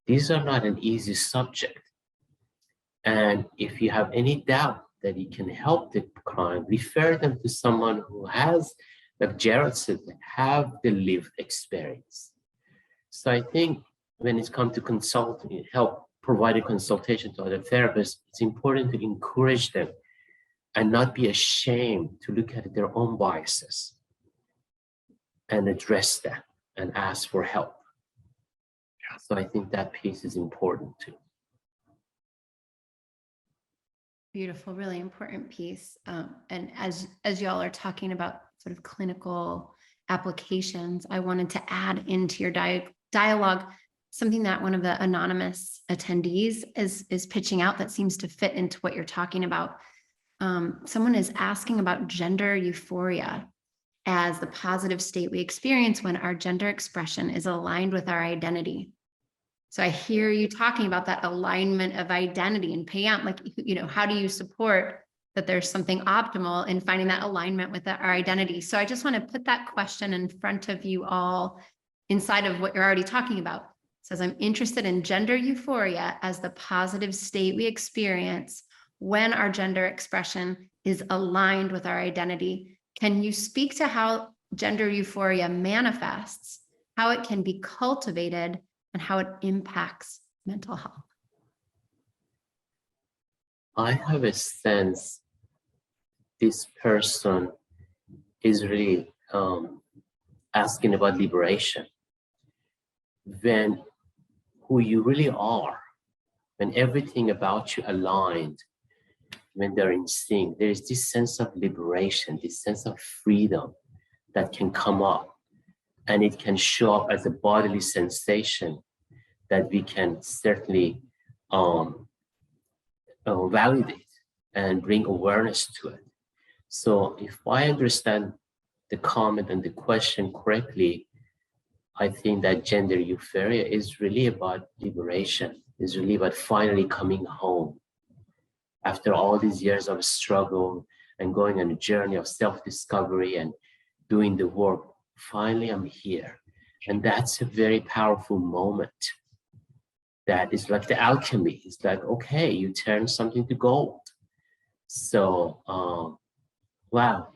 these are not an easy subject. And if you have any doubt that you can help the client, refer them to someone who has, like Jared said, have the lived experience. So I think when it's come to consulting, help provide a consultation to other therapists, it's important to encourage them and not be ashamed to look at their own biases and address them and ask for help. So I think that piece is important too. Beautiful, really important piece. And as y'all are talking about sort of clinical applications, I wanted to add into your dialogue something that one of the anonymous attendees is pitching out that seems to fit into what you're talking about. Someone is asking about gender euphoria as the positive state we experience when our gender expression is aligned with our identity. So I hear you talking about that alignment of identity and Payam, like, you know, how do you support that there's something optimal in finding that alignment with our identity? So I just want to put that question in front of you all inside of what you're already talking about. It says, I'm interested in gender euphoria as the positive state we experience when our gender expression is aligned with our identity. Can you speak to how gender euphoria manifests, how it can be cultivated, and how it impacts mental health? I have a sense this person is really asking about liberation. When who you really are, when everything about you aligned, when they're in sync, there is this sense of liberation, this sense of freedom that can come up, and it can show up as a bodily sensation that we can certainly validate and bring awareness to it. So if I understand the comment and the question correctly, I think that gender euphoria is really about liberation, is really about finally coming home. After all these years of struggle and going on a journey of self-discovery and doing the work, finally I'm here. And that's a very powerful moment. That is like the alchemy. It's like, okay, you turn something to gold. So, wow.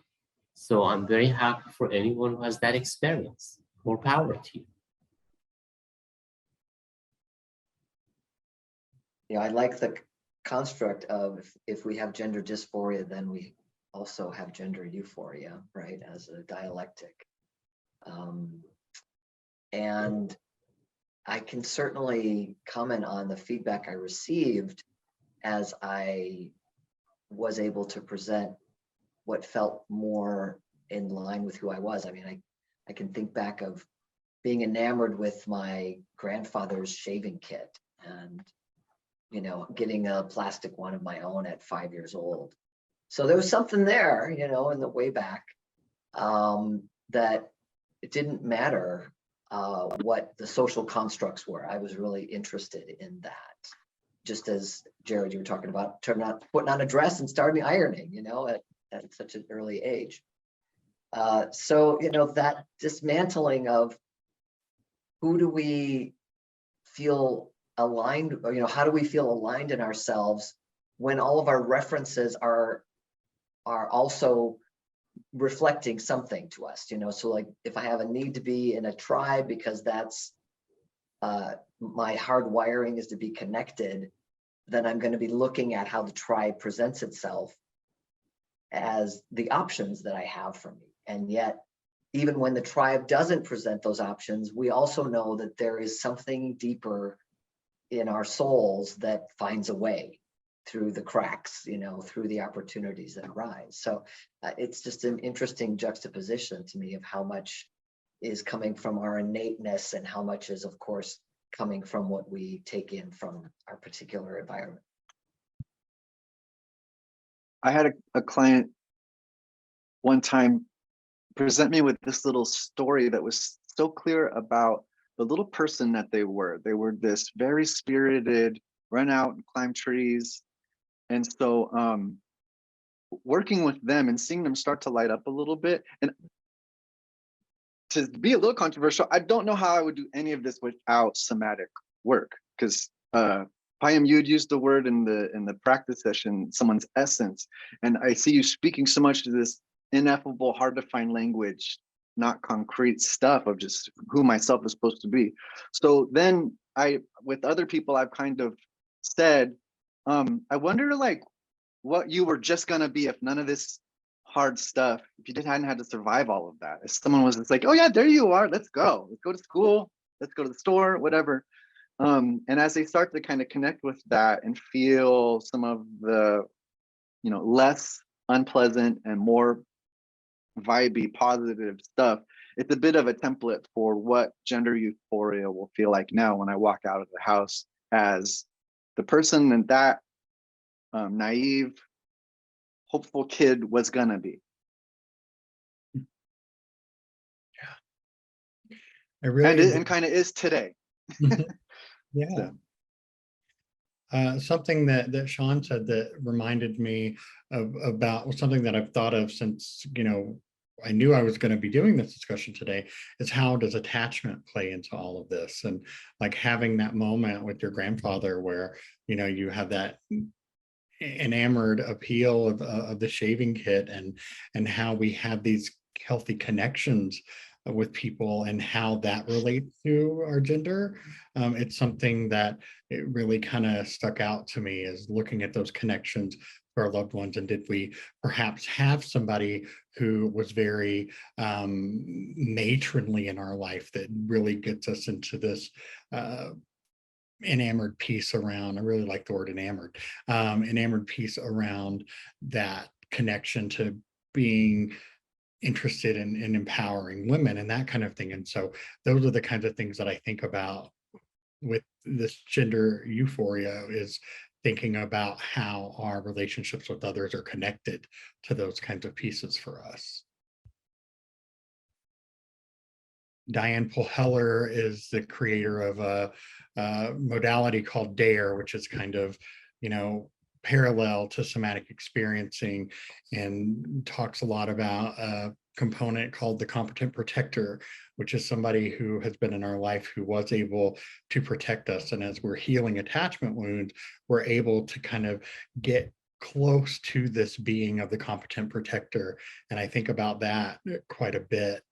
So I'm very happy for anyone who has that experience. More power to you. Yeah, I like construct of if we have gender dysphoria, then we also have gender euphoria, right, as a dialectic. And I can certainly comment on the feedback I received as I was able to present what felt more in line with who I was. I mean, I can think back of being enamored with my grandfather's shaving kit and, you know, getting a plastic one of my own at 5 years old. So there was something there, you know, in the way back, that it didn't matter what the social constructs were. I was really interested in that. Just as Jared, you were talking about putting on a dress and starting ironing, you know, at such an early age. So, you know, that dismantling of who do we feel aligned, or, you know, how do we feel aligned in ourselves when all of our references are also reflecting something to us, you know? So like if I have a need to be in a tribe because that's my hard wiring is to be connected, then I'm going to be looking at how the tribe presents itself as the options that I have for me. And yet, even when the tribe doesn't present those options, we also know that there is something deeper in our souls that finds a way through the cracks, you know, through the opportunities that arise. So it's just an interesting juxtaposition to me of how much is coming from our innateness and how much is, of course, coming from what we take in from our particular environment. I had a client one time present me with this little story that was so clear about the little person that they were. They were this very spirited, run out and climb trees. And so working with them and seeing them start to light up a little bit, and to be a little controversial, I don't know how I would do any of this without somatic work, because Payam, you had used the word in the practice session, someone's essence, and I see you speaking so much to this ineffable, hard to find language, not concrete stuff of just who myself is supposed to be. So then with other people, I've kind of said, I wonder like what you were just gonna be if none of this hard stuff, if you hadn't had to survive all of that. If someone was just like, oh yeah, there you are, let's go to school, let's go to the store, whatever. And as they start to kind of connect with that and feel some of the, you know, less unpleasant and more vibey, positive stuff, it's a bit of a template for what gender euphoria will feel like now when I walk out of the house as the person that naive, hopeful kid was gonna be. Yeah, I really and kind of is today. yeah. Something that Sean said that reminded me about something that I've thought of since, you know, I knew I was going to be doing this discussion today, is how does attachment play into all of this? And like having that moment with your grandfather where, you know, you have that enamored appeal of the shaving kit and how we have these healthy connections with people and how that relates to our gender. It's something that it really kind of stuck out to me, is looking at those connections to our loved ones. And did we perhaps have somebody who was very matronly in our life that really gets us into this enamored piece around, I really like the word enamored, enamored piece around that connection to being interested in empowering women and that kind of thing. And so those are the kinds of things that I think about with this gender euphoria, is thinking about how our relationships with others are connected to those kinds of pieces for us. Diane Poheller is the creator of a modality called DARE, which is kind of, you know, parallel to somatic experiencing, and talks a lot about a component called the competent protector, which is somebody who has been in our life who was able to protect us. And as we're healing attachment wounds, we're able to kind of get close to this being of the competent protector. And I think about that quite a bit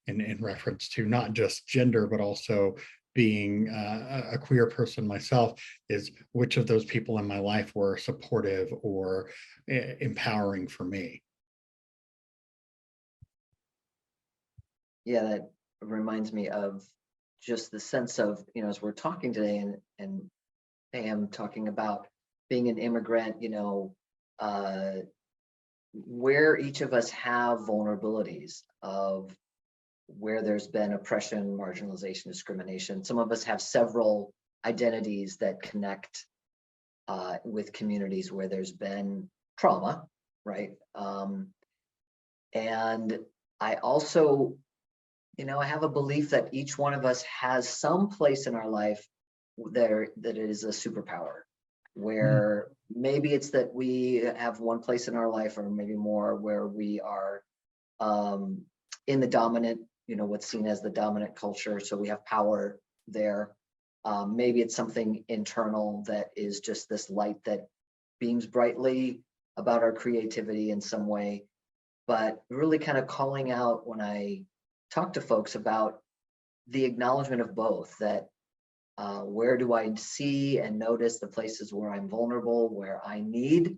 in reference to not just gender, but also being a queer person myself, is which of those people in my life were supportive or empowering for me. Yeah, that reminds me of just the sense of, as we're talking today, and Pam talking about being an immigrant, where each of us have vulnerabilities of where there's been oppression, marginalization, discrimination. Some of us have several identities that connect with communities where there's been trauma, right? And I also, I have a belief that each one of us has some place in our life there that is a superpower, where maybe it's that we have one place in our life, or maybe more, where we are in the dominant, what's seen as the dominant culture. So we have power there. Maybe it's something internal that is just this light that beams brightly about our creativity in some way, but really kind of calling out when I talk to folks about the acknowledgement of both, that where do I see and notice the places where I'm vulnerable, where I need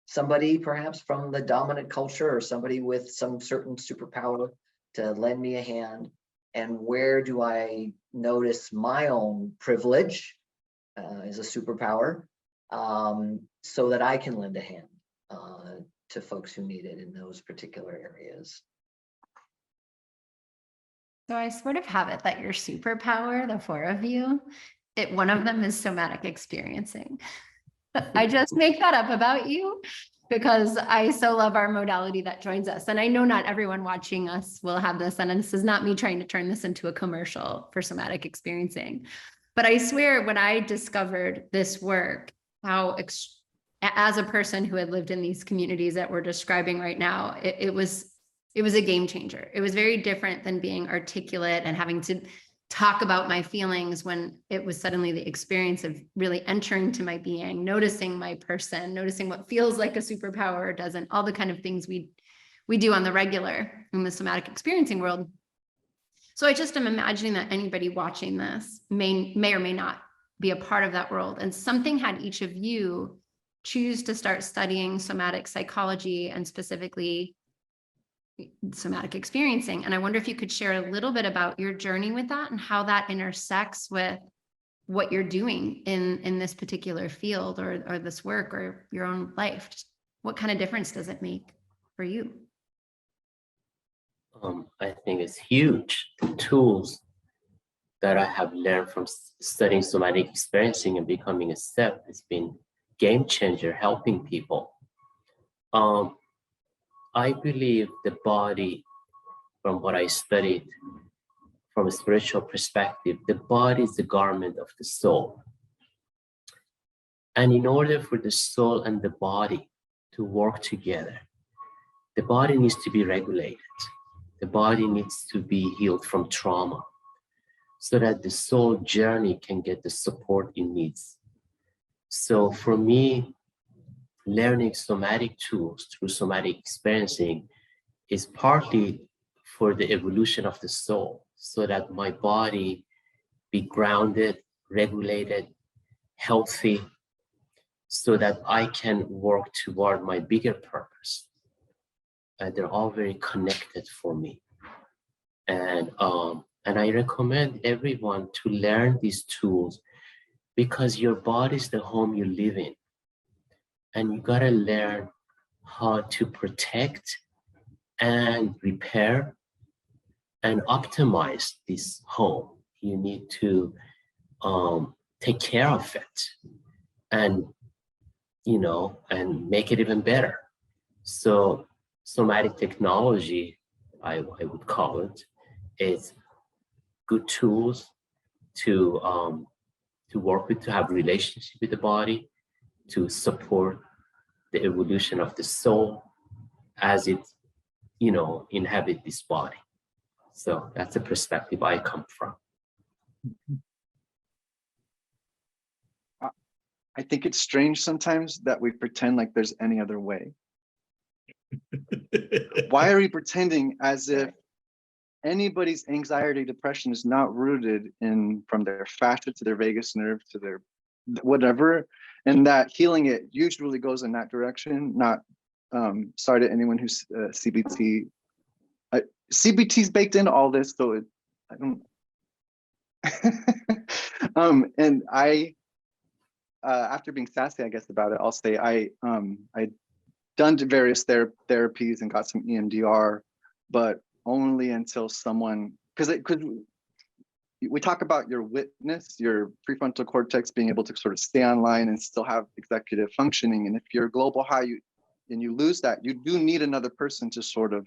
somebody perhaps from the dominant culture or somebody with some certain superpower to lend me a hand, and where do I notice my own privilege as a superpower, so that I can lend a hand to folks who need it in those particular areas. So I sort of have it that your superpower, the four of you, one of them is somatic experiencing. I just make that up about you because I so love our modality that joins us. And I know not everyone watching us will have this, and this is not me trying to turn this into a commercial for somatic experiencing. But I swear when I discovered this work, how as a person who had lived in these communities that we're describing right now, it was a game changer. It was very different than being articulate and having to talk about my feelings, when it was suddenly the experience of really entering to my being, noticing my person, noticing what feels like a superpower or doesn't, all the kind of things we do on the regular in the somatic experiencing world. So I just am imagining that anybody watching this may or may not be a part of that world. And something had each of you choose to start studying somatic psychology and specifically somatic experiencing. And I wonder if you could share a little bit about your journey with that and how that intersects with what you're doing in this particular field or this work or your own life. Just what kind of difference does it make for you? I think it's huge. The tools that I have learned from studying somatic experiencing and becoming a step has been game changer, helping people. I believe the body, from what I studied from a spiritual perspective, the body is the garment of the soul. And in order for the soul and the body to work together, the body needs to be regulated. The body needs to be healed from trauma so that the soul journey can get the support it needs. So for me, learning somatic tools through somatic experiencing is partly for the evolution of the soul, so that my body be grounded, regulated, healthy, so that I can work toward my bigger purpose. And they're all very connected for me. And I recommend everyone to learn these tools, because your body is the home you live in. And you gotta learn how to protect and repair and optimize this home. You need to take care of it and, and make it even better. So somatic technology, I would call it, is good tools to work with, to have a relationship with the body, to support the evolution of the soul as it, inhabit this body. So that's the perspective I come from. I think it's strange sometimes that we pretend like there's any other way. Why are we pretending as if anybody's anxiety, depression is not rooted in from their fascia to their vagus nerve to their whatever, and that healing it usually goes in that direction. Not sorry to anyone who's CBT. CBT's baked into all this, so I don't. And I, after being sassy, I guess about it, I'll say I done various therapies and got some EMDR, but only until someone, because we talk about your witness, your prefrontal cortex being able to sort of stay online and still have executive functioning. And if you're global high, you lose that, you do need another person to sort of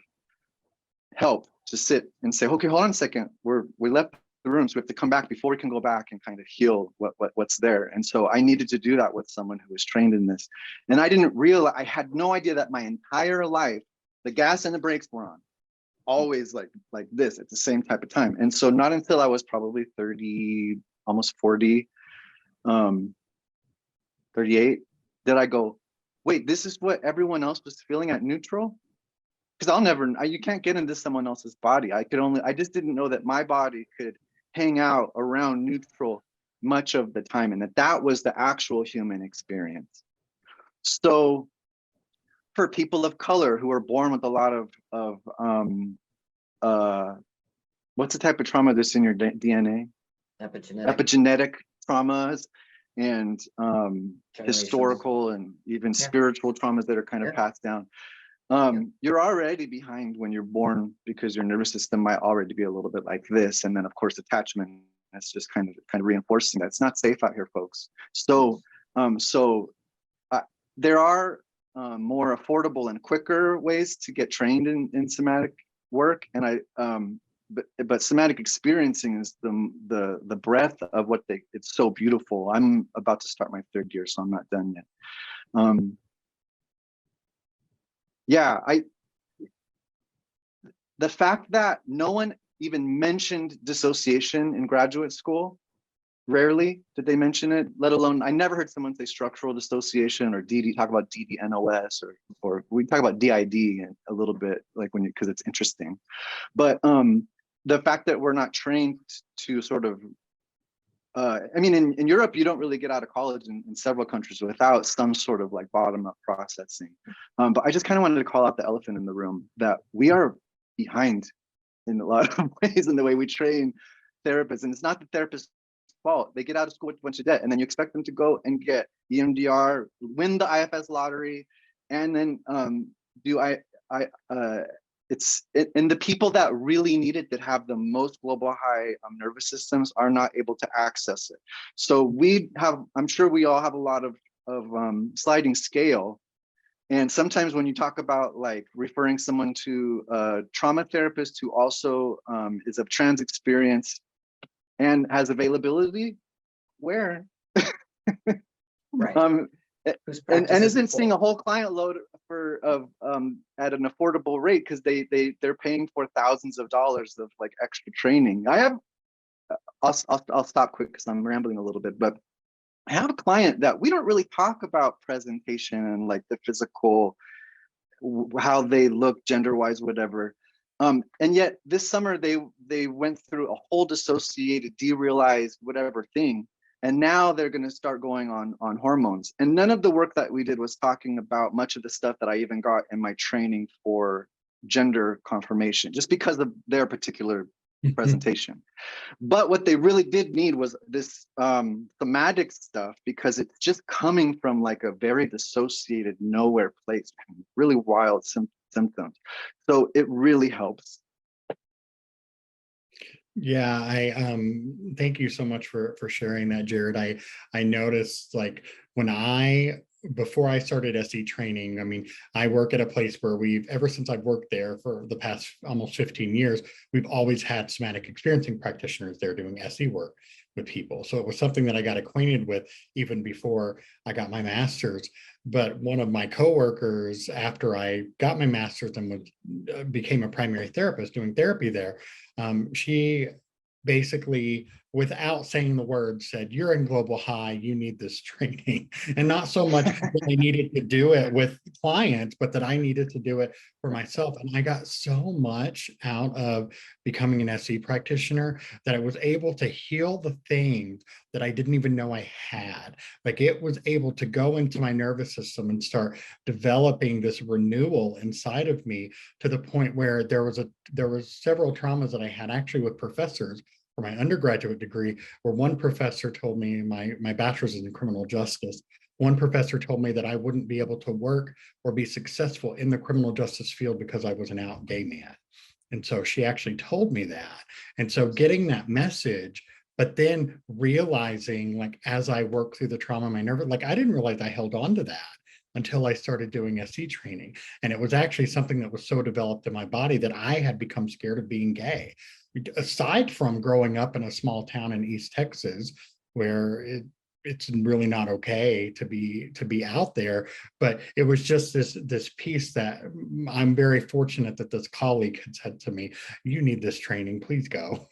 help to sit and say, okay, hold on a second, we left the room, so we have to come back before we can go back and kind of heal what's there. And so I needed to do that with someone who was trained in this. And I didn't realize, I had no idea that my entire life, the gas and the brakes were on, always like this at the same type of time. And so not until I was probably 30, almost 40, 38, did I go, wait, this is what everyone else was feeling at neutral? Because you can't get into someone else's body. I just didn't know that my body could hang out around neutral much of the time, and that was the actual human experience. So for people of color who are born with a lot of what's the type of trauma that's in your DNA? Epigenetic traumas and historical and even spiritual traumas that are kind of passed down. You're already behind when you're born, because your nervous system might already be a little bit like this. And then of course, attachment, that's just kind of reinforcing that. It's not safe out here, folks. So, there are more affordable and quicker ways to get trained in somatic work. And but somatic experiencing is the breadth of what it's so beautiful. I'm about to start my 3rd year, so I'm not done yet. Yeah, the fact that no one even mentioned dissociation in graduate school, rarely did they mention it, let alone, I never heard someone say structural dissociation or talk about DDNOS, or we talk about DID a little bit, like because it's interesting. But the fact that we're not trained to sort of, I mean, in Europe, you don't really get out of college in several countries without some sort of like bottom-up processing. But I just kind of wanted to call out the elephant in the room, that we are behind in a lot of ways in the way we train therapists. And it's not the therapist's fault. They get out of school with a bunch of debt, and then you expect them to go and get EMDR, win the IFS lottery, and then and the people that really need it, that have the most global high nervous systems, are not able to access it. So I'm sure we all have a lot of sliding scale. And sometimes when you talk about like referring someone to a trauma therapist who also is of trans experience and has availability, where? Right. And isn't seeing a whole client load at an affordable rate, because they're paying for thousands of dollars of like extra training. I'll stop quick because I'm rambling a little bit, but I have a client that we don't really talk about presentation and like the physical, how they look gender wise, whatever. And yet this summer they went through a whole dissociated, derealized, whatever thing. And now they're going to start going on hormones. And none of the work that we did was talking about much of the stuff that I even got in my training for gender confirmation, just because of their particular presentation. But what they really did need was this somatic stuff, because it's just coming from like a very dissociated nowhere place, really wild symptoms. So it really helps. Yeah, I thank you so much for sharing that, Jared. I noticed, like, before I started SE training, I mean, I work at a place where ever since I've worked there for the past almost 15 years, we've always had somatic experiencing practitioners there doing SE work with people. So it was something that I got acquainted with even before I got my master's. But one of my coworkers, after I got my master's and became a primary therapist doing therapy there, she basically without saying the words, said, "You're in Global High, you need this training." And not so much that I needed to do it with clients, but that I needed to do it for myself. And I got so much out of becoming an SE practitioner that I was able to heal the things that I didn't even know I had. Like, it was able to go into my nervous system and start developing this renewal inside of me, to the point where there was several traumas that I had actually with professors for my undergraduate degree, where one professor told me, my bachelor's is in criminal justice, one professor told me that I wouldn't be able to work or be successful in the criminal justice field because I was an out gay man. And so she actually told me that. And so getting that message, but then realizing, like, as I work through the trauma, my nerve, like, I didn't realize I held on to that until I started doing SE training. And it was actually something that was so developed in my body that I had become scared of being gay. Aside from growing up in a small town in East Texas, where it's really not okay to be out there, but it was just this piece that I'm very fortunate that this colleague had said to me, "You need this training, please go."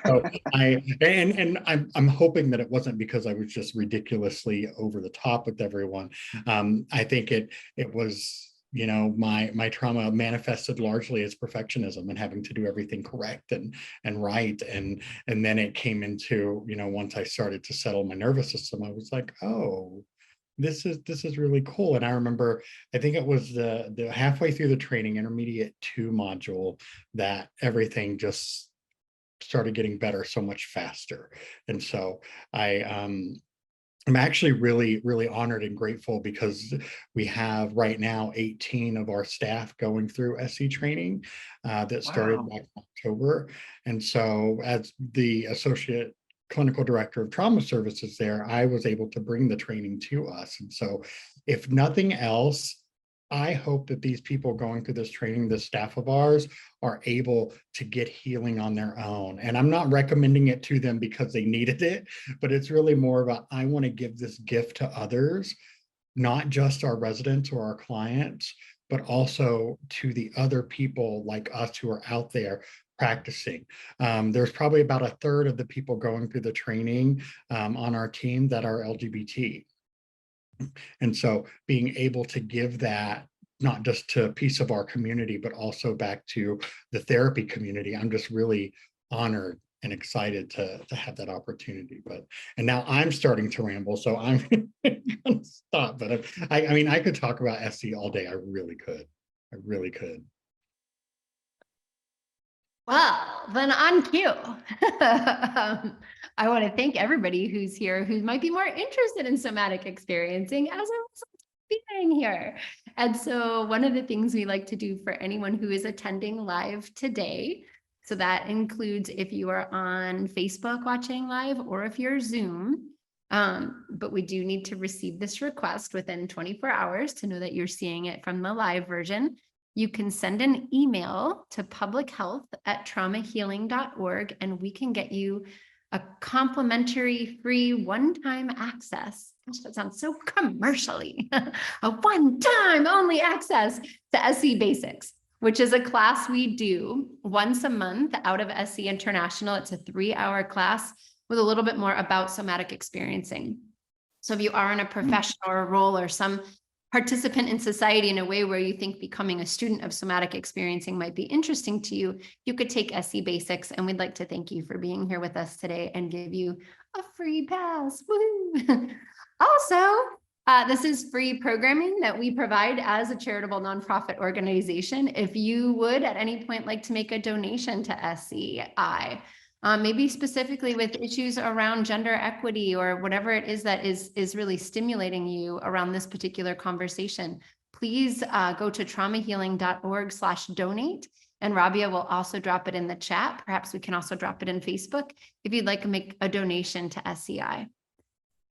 So I'm hoping that it wasn't because I was just ridiculously over the top with everyone. I think it was, my trauma manifested largely as perfectionism and having to do everything correct and right. And then it came into, once I started to settle my nervous system, I was like, oh, this is really cool. And I remember, I think it was the halfway through the training, intermediate 2 module, that everything just started getting better so much faster. And so I'm actually really, really honored and grateful, because we have right now 18 of our staff going through SE training that started back in October. And so, as the associate clinical director of trauma services there, I was able to bring the training to us. And so, if nothing else, I hope that these people going through this training, the staff of ours, are able to get healing on their own. And I'm not recommending it to them because they needed it, but it's really more about, I want to give this gift to others, not just our residents or our clients, but also to the other people like us who are out there practicing. There's probably about a third of the people going through the training on our team that are LGBT. And so being able to give that, not just to a piece of our community, but also back to the therapy community, I'm just really honored and excited to have that opportunity. And now I'm starting to ramble, so I'm gonna stop. But I mean, I could talk about SE all day. I really could. Well, then on cue. I want to thank everybody who's here who might be more interested in somatic experiencing, as I was being here. And so one of the things we like to do for anyone who is attending live today, so that includes if you are on Facebook watching live or if you're Zoom, but we do need to receive this request within 24 hours to know that you're seeing it from the live version. You can send an email to publichealth@traumahealing.org, and we can get you a complimentary free one-time access. Gosh, that sounds so commercially. A one-time only access to SE Basics, which is a class we do once a month out of SE International. It's a 3-hour class with a little bit more about somatic experiencing. So if you are in a professional role or some participant in society in a way where you think becoming a student of somatic experiencing might be interesting to you, you could take SE Basics, and we'd like to thank you for being here with us today and give you a free pass. Woo! Also, this is free programming that we provide as a charitable nonprofit organization. If you would at any point like to make a donation to SEI, maybe specifically with issues around gender equity or whatever it is that is really stimulating you around this particular conversation, please go to traumahealing.org/donate. And Rabia will also drop it in the chat. Perhaps we can also drop it in Facebook if you'd like to make a donation to SEI.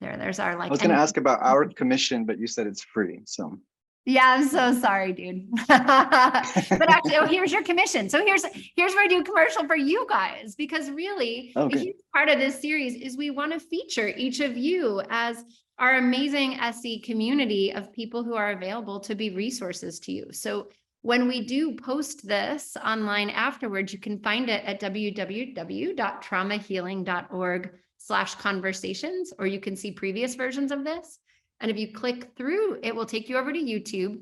There's our like. I was going to ask about our commission, but you said it's free, so. Yeah, I'm so sorry, dude. But actually, oh, here's your commission. So here's where I do a commercial for you guys, because really a huge part of this series is we want to feature each of you as our amazing SE community of people who are available to be resources to you. So When we do post this online afterwards, you can find it at www.traumahealing.org/conversations, or you can see previous versions of this. And if you click through, it will take you over to YouTube.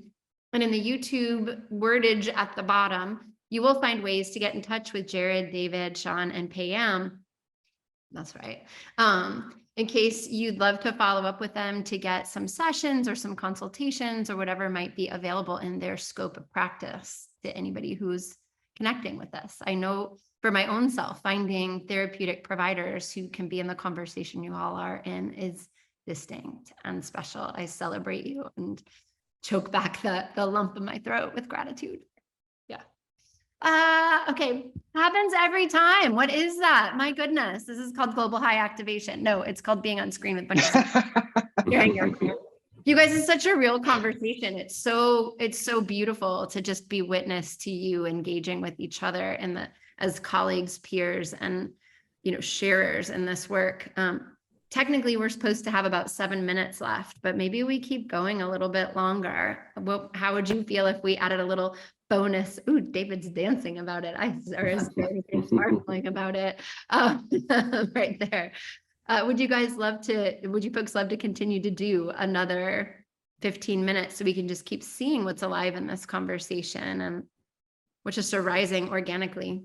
And in the YouTube wordage at the bottom, you will find ways to get in touch with Jared, David, Sean, and Payam. That's right. In case you'd love to follow up with them to get some sessions or some consultations or whatever might be available in their scope of practice to anybody who's connecting with us. I know for my own self, finding therapeutic providers who can be in the conversation you all are in is distinct and special. I celebrate you and choke back the lump in my throat with gratitude. Yeah. Okay. Happens every time. What is that? My goodness. This is called global high activation. No, it's called being on screen with a bunch of sharing your you guys, it's such a real conversation. It's so beautiful to just be witness to you engaging with each other and as colleagues, peers, and sharers in this work. Technically, we're supposed to have about 7 minutes left, but maybe we keep going a little bit longer. Well, how would you feel if we added a little bonus? Ooh, David's dancing about it. Sparkling about it right there. Would you folks love to continue to do another 15 minutes so we can just keep seeing what's alive in this conversation and what's just arising organically?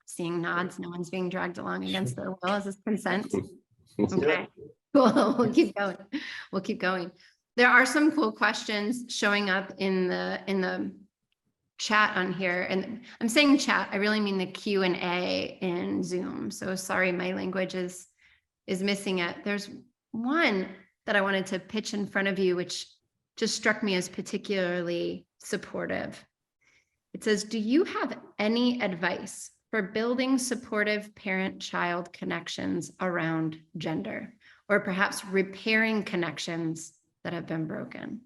Seeing nods, no one's being dragged along against their will. Is this consent? Okay, cool. We'll keep going. We'll keep going. There are some cool questions showing up in the chat on here, and I'm saying chat, I really mean the Q&A in Zoom. So sorry, my language is missing it. There's one that I wanted to pitch in front of you, which just struck me as particularly supportive. It says, do you have any advice for building supportive parent-child connections around gender, or perhaps repairing connections that have been broken?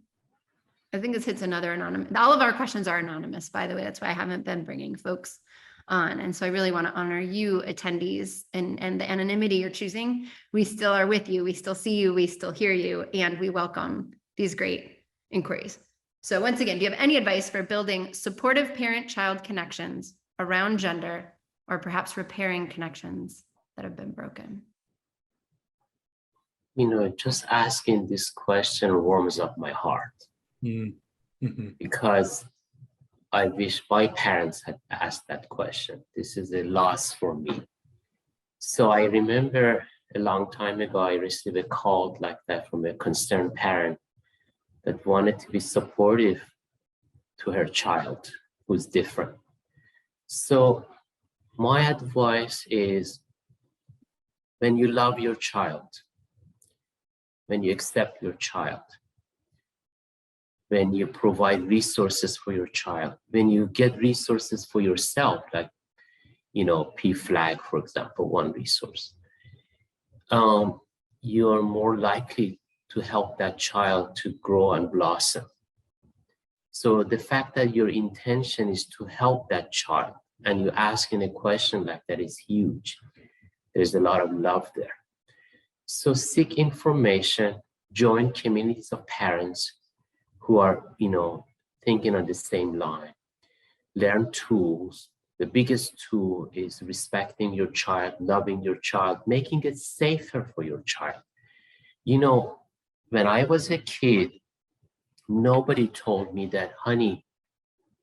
I think this hits another anonymous. All of our questions are anonymous, by the way. That's why I haven't been bringing folks on. And so I really want to honor you attendees and the anonymity you're choosing. We still are with you. We still see you. We still hear you. And we welcome these great inquiries. So once again, do you have any advice for building supportive parent-child connections around gender, or perhaps repairing connections that have been broken? Just asking this question warms up my heart. Mm-hmm. Because I wish my parents had asked that question. This is a loss for me. So I remember a long time ago, I received a call like that from a concerned parent that wanted to be supportive to her child who's different. So my advice is, when you love your child, when you accept your child, when you provide resources for your child, when you get resources for yourself, like, PFLAG, for example, one resource, you are more likely to help that child to grow and blossom. So the fact that your intention is to help that child and you're asking a question like that is huge. There's a lot of love there. So seek information, join communities of parents who are, thinking on the same line. Learn tools. The biggest tool is respecting your child, loving your child, making it safer for your child. When I was a kid, nobody told me that, honey,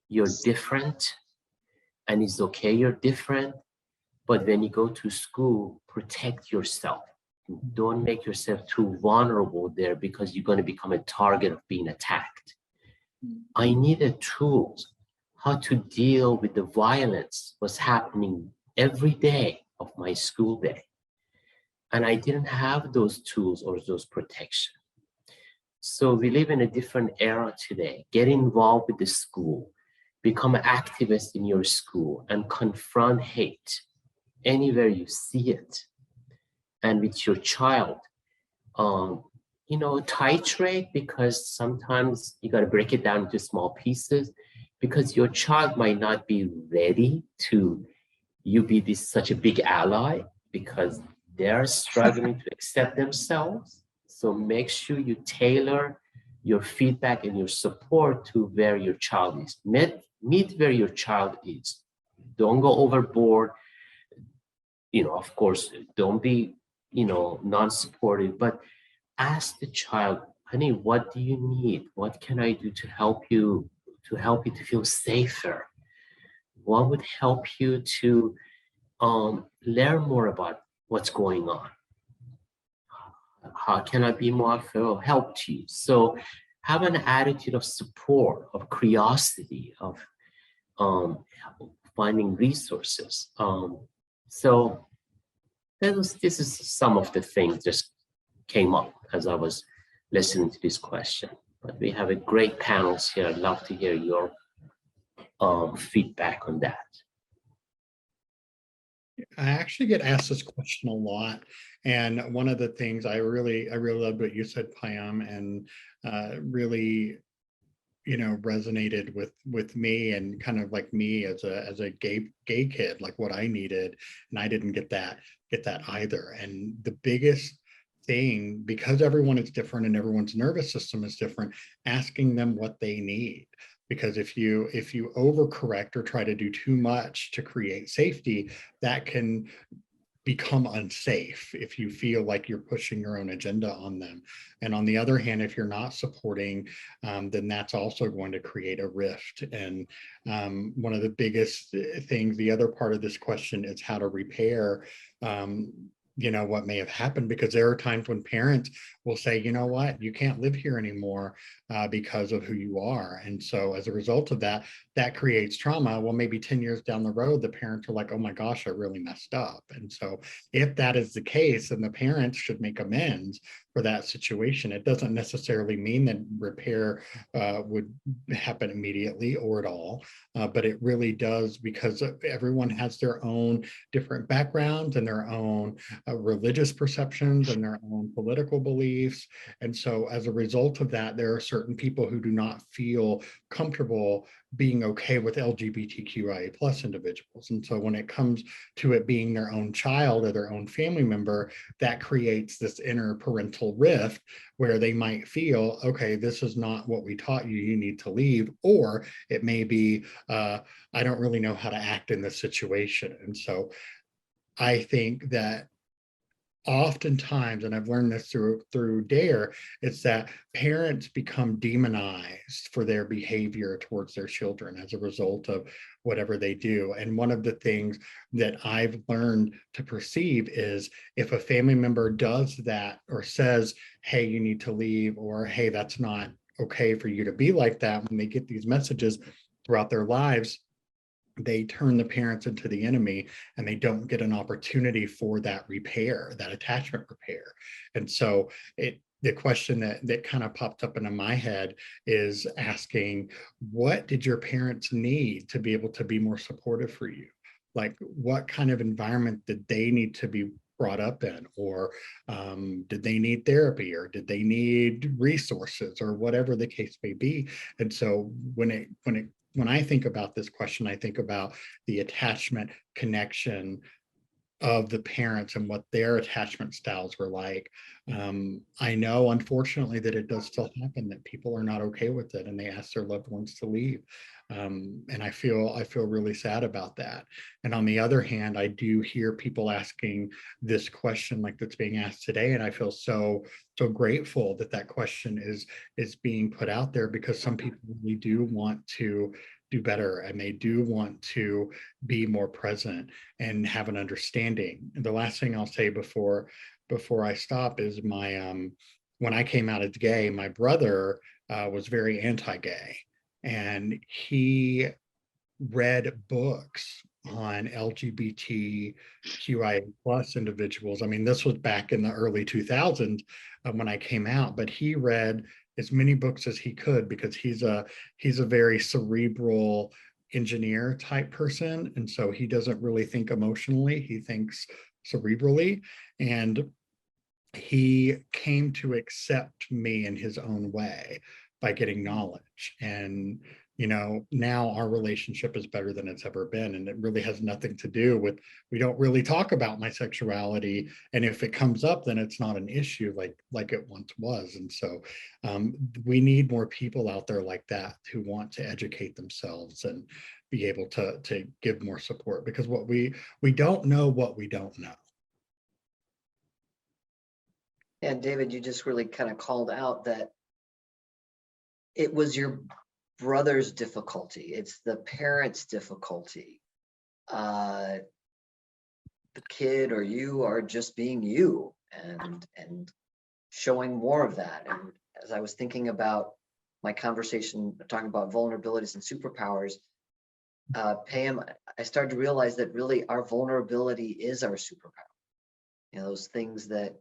you're different and it's okay you're different, but when you go to school, protect yourself. Don't make yourself too vulnerable there because you're going to become a target of being attacked. I needed tools how to deal with the violence was happening every day of my school day. And I didn't have those tools or those protection. So we live in a different era today. Get involved with the school, become an activist in your school and confront hate anywhere you see it. And with your child, titrate, because sometimes you got to break it down into small pieces, because your child might not be ready to you be such a big ally, because they're struggling to accept themselves. So make sure you tailor your feedback and your support to where your child is. Meet where your child is. Don't go overboard. Of course, don't be, non-supportive, but ask the child, honey, what do you need? What can I do to help you to feel safer? What would help you to learn more about what's going on? How can I be more of help to you? So have an attitude of support, of curiosity, of finding resources. So this is some of the things just came up as I was listening to this question. But we have a great panels here. I'd love to hear your feedback on that. I actually get asked this question a lot. And one of the things I really loved what you said, Payam, and really, resonated with me, and kind of like me as a gay kid, like what I needed. And I didn't get that either. And the biggest thing, because everyone is different and everyone's nervous system is different, asking them what they need. Because if you overcorrect or try to do too much to create safety, that can become unsafe if you feel like you're pushing your own agenda on them. And on the other hand, if you're not supporting, then that's also going to create a rift. And one of the biggest things, the other part of this question is how to repair what may have happened, because there are times when parents will say, you know what, you can't live here anymore because of who you are. And so as a result of that, that creates trauma. Well, maybe 10 years down the road, the parents are like, oh my gosh, I really messed up. And so if that is the case, then the parents should make amends for that situation. It doesn't necessarily mean that repair would happen immediately or at all, but it really does, because everyone has their own different backgrounds and their own religious perceptions and their own political beliefs. And so as a result of that, there are certain people who do not feel comfortable being okay with LGBTQIA plus individuals. And so when it comes to it being their own child or their own family member, that creates this inner parental rift where they might feel, okay, this is not what we taught you, you need to leave. Or it may be, I don't really know how to act in this situation. And so I think that oftentimes, and I've learned this through DARE, it's that parents become demonized for their behavior towards their children as a result of whatever they do. And one of the things that I've learned to perceive is if a family member does that or says, hey, you need to leave, or hey, that's not okay for you to be like that, when they get these messages throughout their lives, they turn the parents into the enemy, and they don't get an opportunity for that repair, that attachment repair. And so the question that kind of popped up into my head is asking, what did your parents need to be able to be more supportive for you? Like, what kind of environment did they need to be brought up in? Or did they need therapy, or did they need resources, or whatever the case may be? And so when I think about this question, I think about the attachment connection of the parents and what their attachment styles were like. I know, unfortunately, that it does still happen, that people are not okay with it and they ask their loved ones to leave. And I feel really sad about that. And on the other hand, I do hear people asking this question like that's being asked today. And I feel so grateful that question is being put out there, because some people really do want to do better, and they do want to be more present and have an understanding. And the last thing I'll say before I stop is when I came out as gay, my brother was very anti-gay, and he read books on LGBTQIA plus individuals. I mean, this was back in the early 2000s when I came out, but he read as many books as he could, because he's a very cerebral engineer type person. And so he doesn't really think emotionally, he thinks cerebrally. And he came to accept me in his own way by getting knowledge. And now our relationship is better than it's ever been. And it really has nothing to do with, we don't really talk about my sexuality. And if it comes up, then it's not an issue like it once was. And so we need more people out there like that who want to educate themselves and be able to give more support, because we don't know what we don't know. And David, you just really kind of called out that it was your brother's difficulty. It's the parent's difficulty. The kid or you are just being you and showing more of that. And as I was thinking about my conversation, talking about vulnerabilities and superpowers, Pam, I started to realize that really our vulnerability is our superpower. Those things that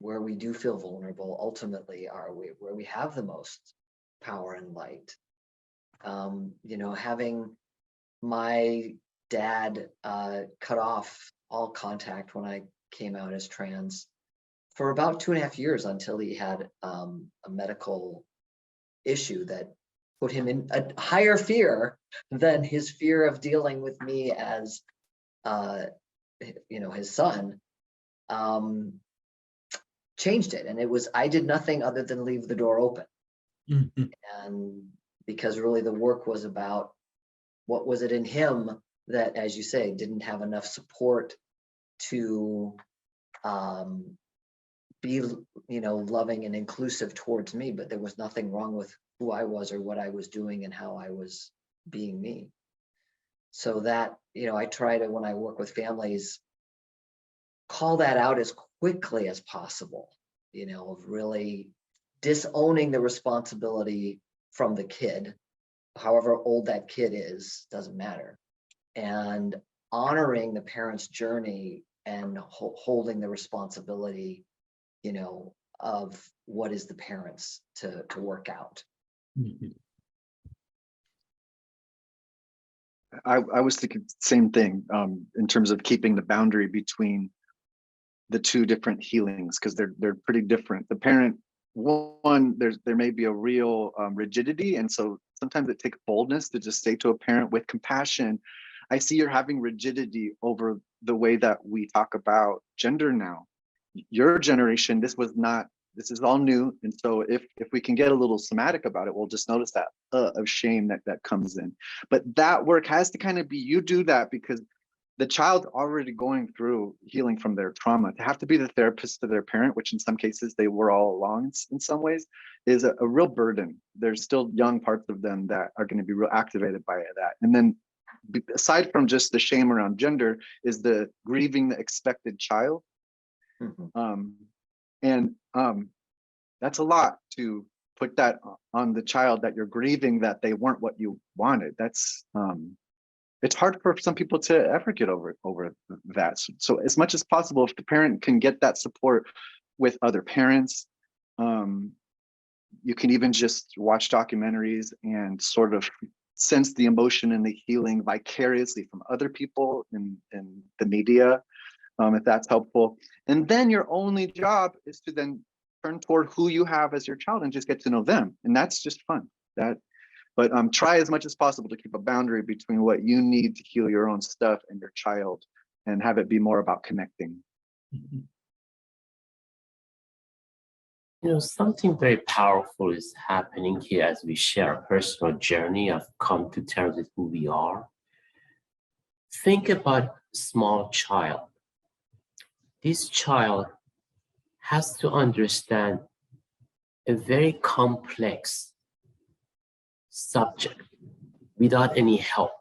where we do feel vulnerable ultimately are where we have the most power and light. Having my dad cut off all contact when I came out as trans for about 2.5 years until he had a medical issue that put him in a higher fear than his fear of dealing with me as his son. Changed it. And I did nothing other than leave the door open. Mm-hmm. And because really the work was about what was it in him that, as you say, didn't have enough support to be, loving and inclusive towards me, but there was nothing wrong with who I was or what I was doing and how I was being me. So that, I try to, when I work with families, call that out as quickly as possible, of really disowning the responsibility from the kid, however old that kid is, doesn't matter, and honoring the parent's journey and holding the responsibility, of what is the parents to work out. Mm-hmm. I was thinking the same thing in terms of keeping the boundary between the two different healings, because they're pretty different. The parent one, there may be a real rigidity, and so sometimes it takes boldness to just say to a parent with compassion, I see you're having rigidity over the way that we talk about gender now. Your generation, this is all new, and so if we can get a little somatic about it, we'll just notice that of shame that comes in. But that work has to kind of be, you do that because the child's already going through healing from their trauma. To have to be the therapist to their parent, which in some cases they were all along in some ways, is a real burden. There's still young parts of them that are going to be real activated by that. And then aside from just the shame around gender is the grieving the expected child. Mm-hmm. That's a lot to put that on the child, that you're grieving that they weren't what you wanted. That's it's hard for some people to ever get over that. So as much as possible, if the parent can get that support with other parents, you can even just watch documentaries and sort of sense the emotion and the healing vicariously from other people in the media, if that's helpful. And then your only job is to then turn toward who you have as your child and just get to know them. And that's just fun. But try as much as possible to keep a boundary between what you need to heal your own stuff and your child, and have it be more about connecting. Something very powerful is happening here as we share a personal journey of come to terms with who we are. Think about a small child. This child has to understand a very complex subject without any help.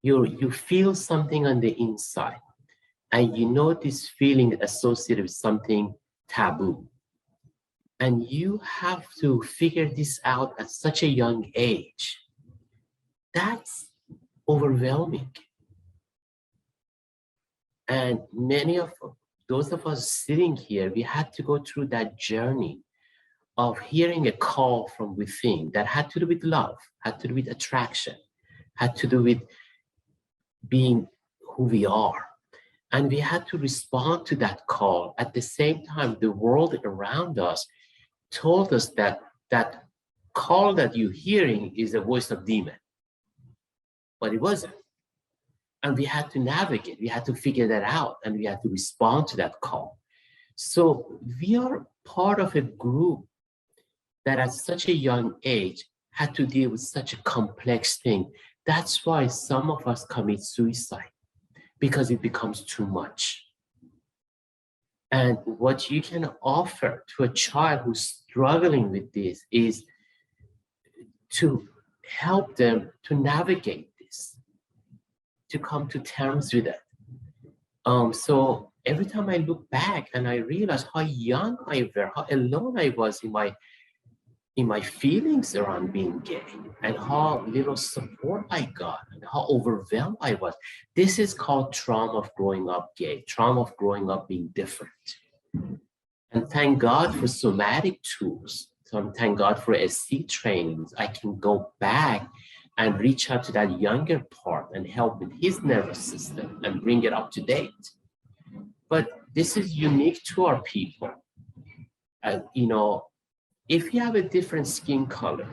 You feel something on the inside, and this feeling associated with something taboo. And you have to figure this out at such a young age. That's overwhelming. And many of those of us sitting here, we had to go through that journey of hearing a call from within that had to do with love, had to do with attraction, had to do with being who we are. And we had to respond to that call. At the same time, the world around us told us that call that you're hearing is the voice of demon, but it wasn't. And we had to navigate, we had to figure that out, and we had to respond to that call. So we are part of a group that at such a young age had to deal with such a complex thing. That's why some of us commit suicide, because it becomes too much. And what you can offer to a child who's struggling with this is to help them to navigate this, to come to terms with it. So every time I look back and I realize how young I was, how alone I was in my feelings around being gay, and how little support I got, and how overwhelmed I was. This is called trauma of growing up gay, trauma of growing up being different. And thank God for somatic tools. So thank God for SC trainings. I can go back and reach out to that younger part and help with his nervous system and bring it up to date. But this is unique to our people. If you have a different skin color,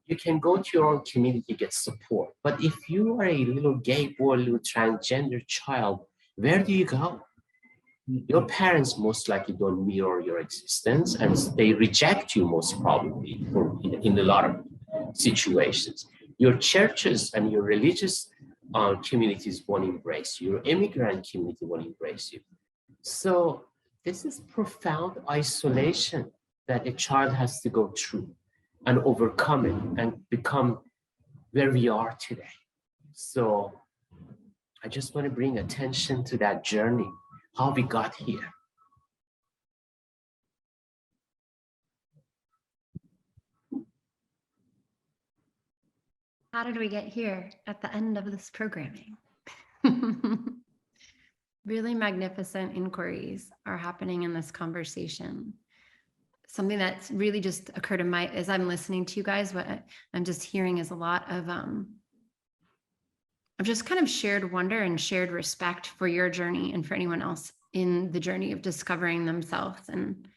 you can go to your own community, get support. But if you are a little gay boy, a little transgender child, where do you go? Your parents most likely don't mirror your existence, and they reject you most probably in a lot of situations. Your churches and your religious communities won't embrace you. Your immigrant community won't embrace you. So this is profound isolation that a child has to go through and overcome it and become where we are today. So I just want to bring attention to that journey, how we got here. How did we get here at the end of this programming? Really magnificent inquiries are happening in this conversation. Something that's really just occurred in as I'm listening to you guys, what I'm just hearing is a lot of just kind of shared wonder and shared respect for your journey and for anyone else in the journey of discovering themselves and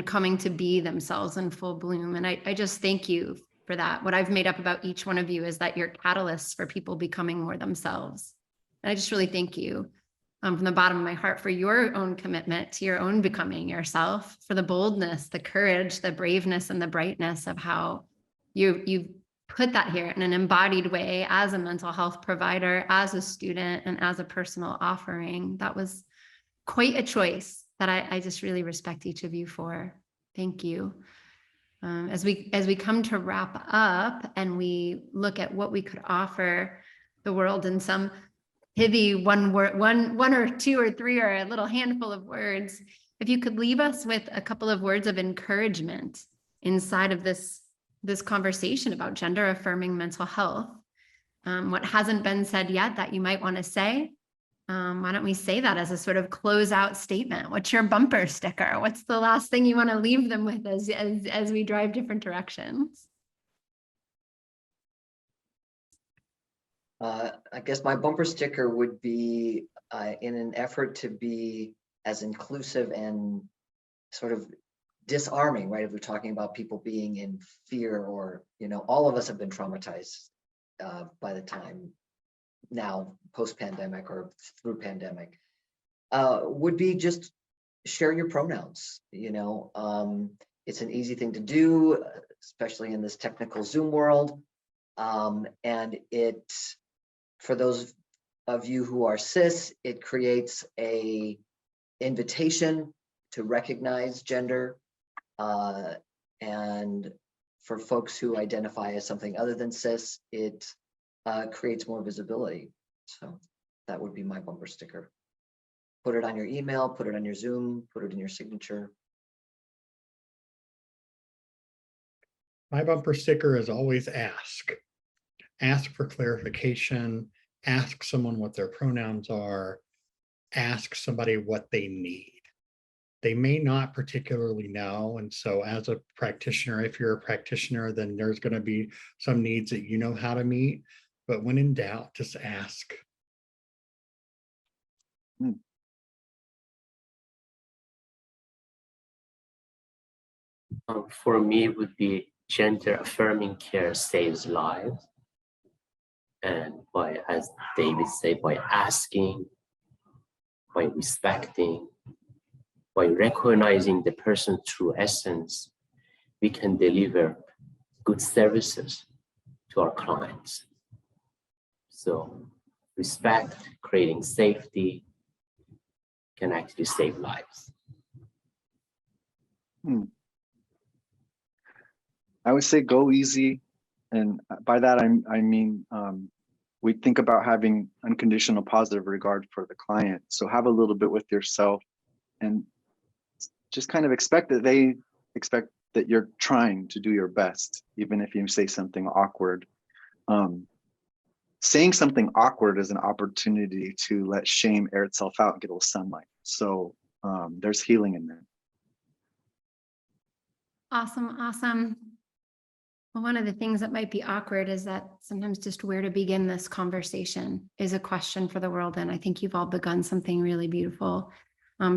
coming to be themselves in full bloom. And I just thank you for that. What I've made up about each one of you is that you're catalysts for people becoming more themselves. And I just really thank you from the bottom of my heart for your own commitment to your own becoming yourself, for the boldness, the courage, the braveness, and the brightness of how you put that here in an embodied way as a mental health provider, as a student, and as a personal offering. That was quite a choice that I just really respect each of you for. Thank you. As we come to wrap up and we look at what we could offer the world in some pithy one or two or three or a little handful of words, if you could leave us with a couple of words of encouragement inside of this conversation about gender affirming mental health, what hasn't been said yet that you might want to say, why don't we say that as a sort of closeout statement? What's your bumper sticker? What's the last thing you want to leave them with as we drive different directions? I guess my bumper sticker would be in an effort to be as inclusive and sort of disarming, right? If we're talking about people being in fear, or, all of us have been traumatized by the time now, post-pandemic or through pandemic, would be just share your pronouns. It's an easy thing to do, especially in this technical Zoom world. And for those of you who are cis, it creates a invitation to recognize gender. And for folks who identify as something other than cis, it creates more visibility. So that would be my bumper sticker. Put it on your email, put it on your Zoom, put it in your signature. My bumper sticker is always ask. Ask for clarification, ask someone what their pronouns are, ask somebody what they need. They may not particularly know. And so as a practitioner, if you're a practitioner, then there's going to be some needs that you know how to meet. But when in doubt, just ask. For me, it would be gender-affirming care saves lives. And by, as David said, by asking, by respecting, by recognizing the person's true essence, we can deliver good services to our clients. So respect, creating safety can actually save lives. I would say go easy. And by that, I mean, we think about having unconditional positive regard for the client. So have a little bit with yourself and just kind of expect that you're trying to do your best, even if you say something awkward. Saying something awkward is an opportunity to let shame air itself out and get a little sunlight. So there's healing in there. Awesome, awesome. Well, one of the things that might be awkward is that sometimes just where to begin this conversation is a question for the world. And I think you've all begun something really beautiful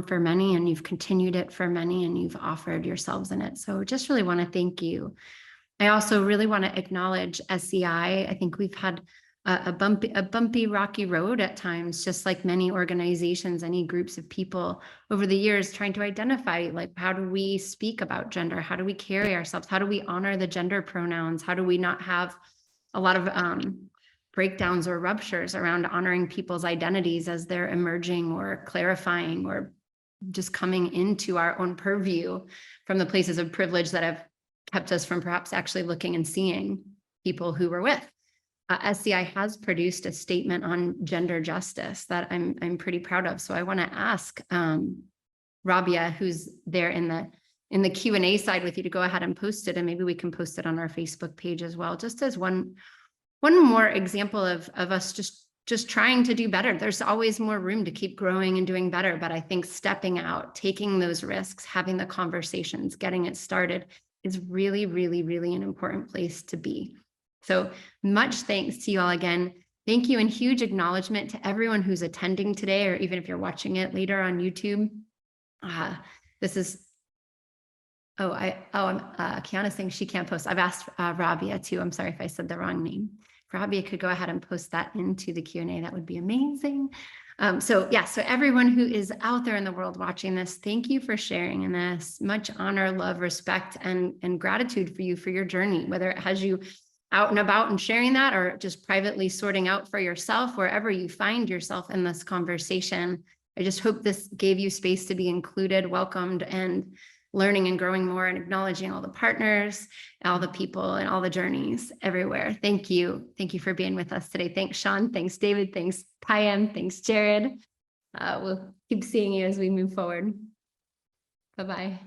for many, and you've continued it for many, and you've offered yourselves in it. So just really want to thank you. I also really want to acknowledge SCI. I think we've had a bumpy, rocky road at times, just like many organizations, any groups of people over the years trying to identify, like, how do we speak about gender? How do we carry ourselves? How do we honor the gender pronouns? How do we not have a lot of breakdowns or ruptures around honoring people's identities as they're emerging or clarifying or just coming into our own purview from the places of privilege that have kept us from perhaps actually looking and seeing people who we're with. SCI has produced a statement on gender justice that I'm pretty proud of. So I want to ask Rabia, who's there in the Q&A side with you, to go ahead and post it, and maybe we can post it on our Facebook page as well, just as one more example of us just trying to do better. There's always more room to keep growing and doing better, but I think stepping out, taking those risks, having the conversations, getting it started is really, really, really an important place to be. So much thanks to you all again. Thank you, and huge acknowledgement to everyone who's attending today, or even if you're watching it later on YouTube. This is, Kiana's saying she can't post. I've asked Rabia too. I'm sorry if I said the wrong name. If Rabia could go ahead and post that into the Q&A, that would be amazing. So everyone who is out there in the world watching this, thank you for sharing in this. Much honor, love, respect, and gratitude for you for your journey, whether it has you out and about and sharing that, or just privately sorting out for yourself, wherever you find yourself in this conversation. I just hope this gave you space to be included, welcomed, and learning and growing more, and acknowledging all the partners, all the people, and all the journeys everywhere. Thank you. Thank you for being with us today. Thanks, Sean. Thanks, David. Thanks, Payam. Thanks, Jared. We'll keep seeing you as we move forward. Bye-bye.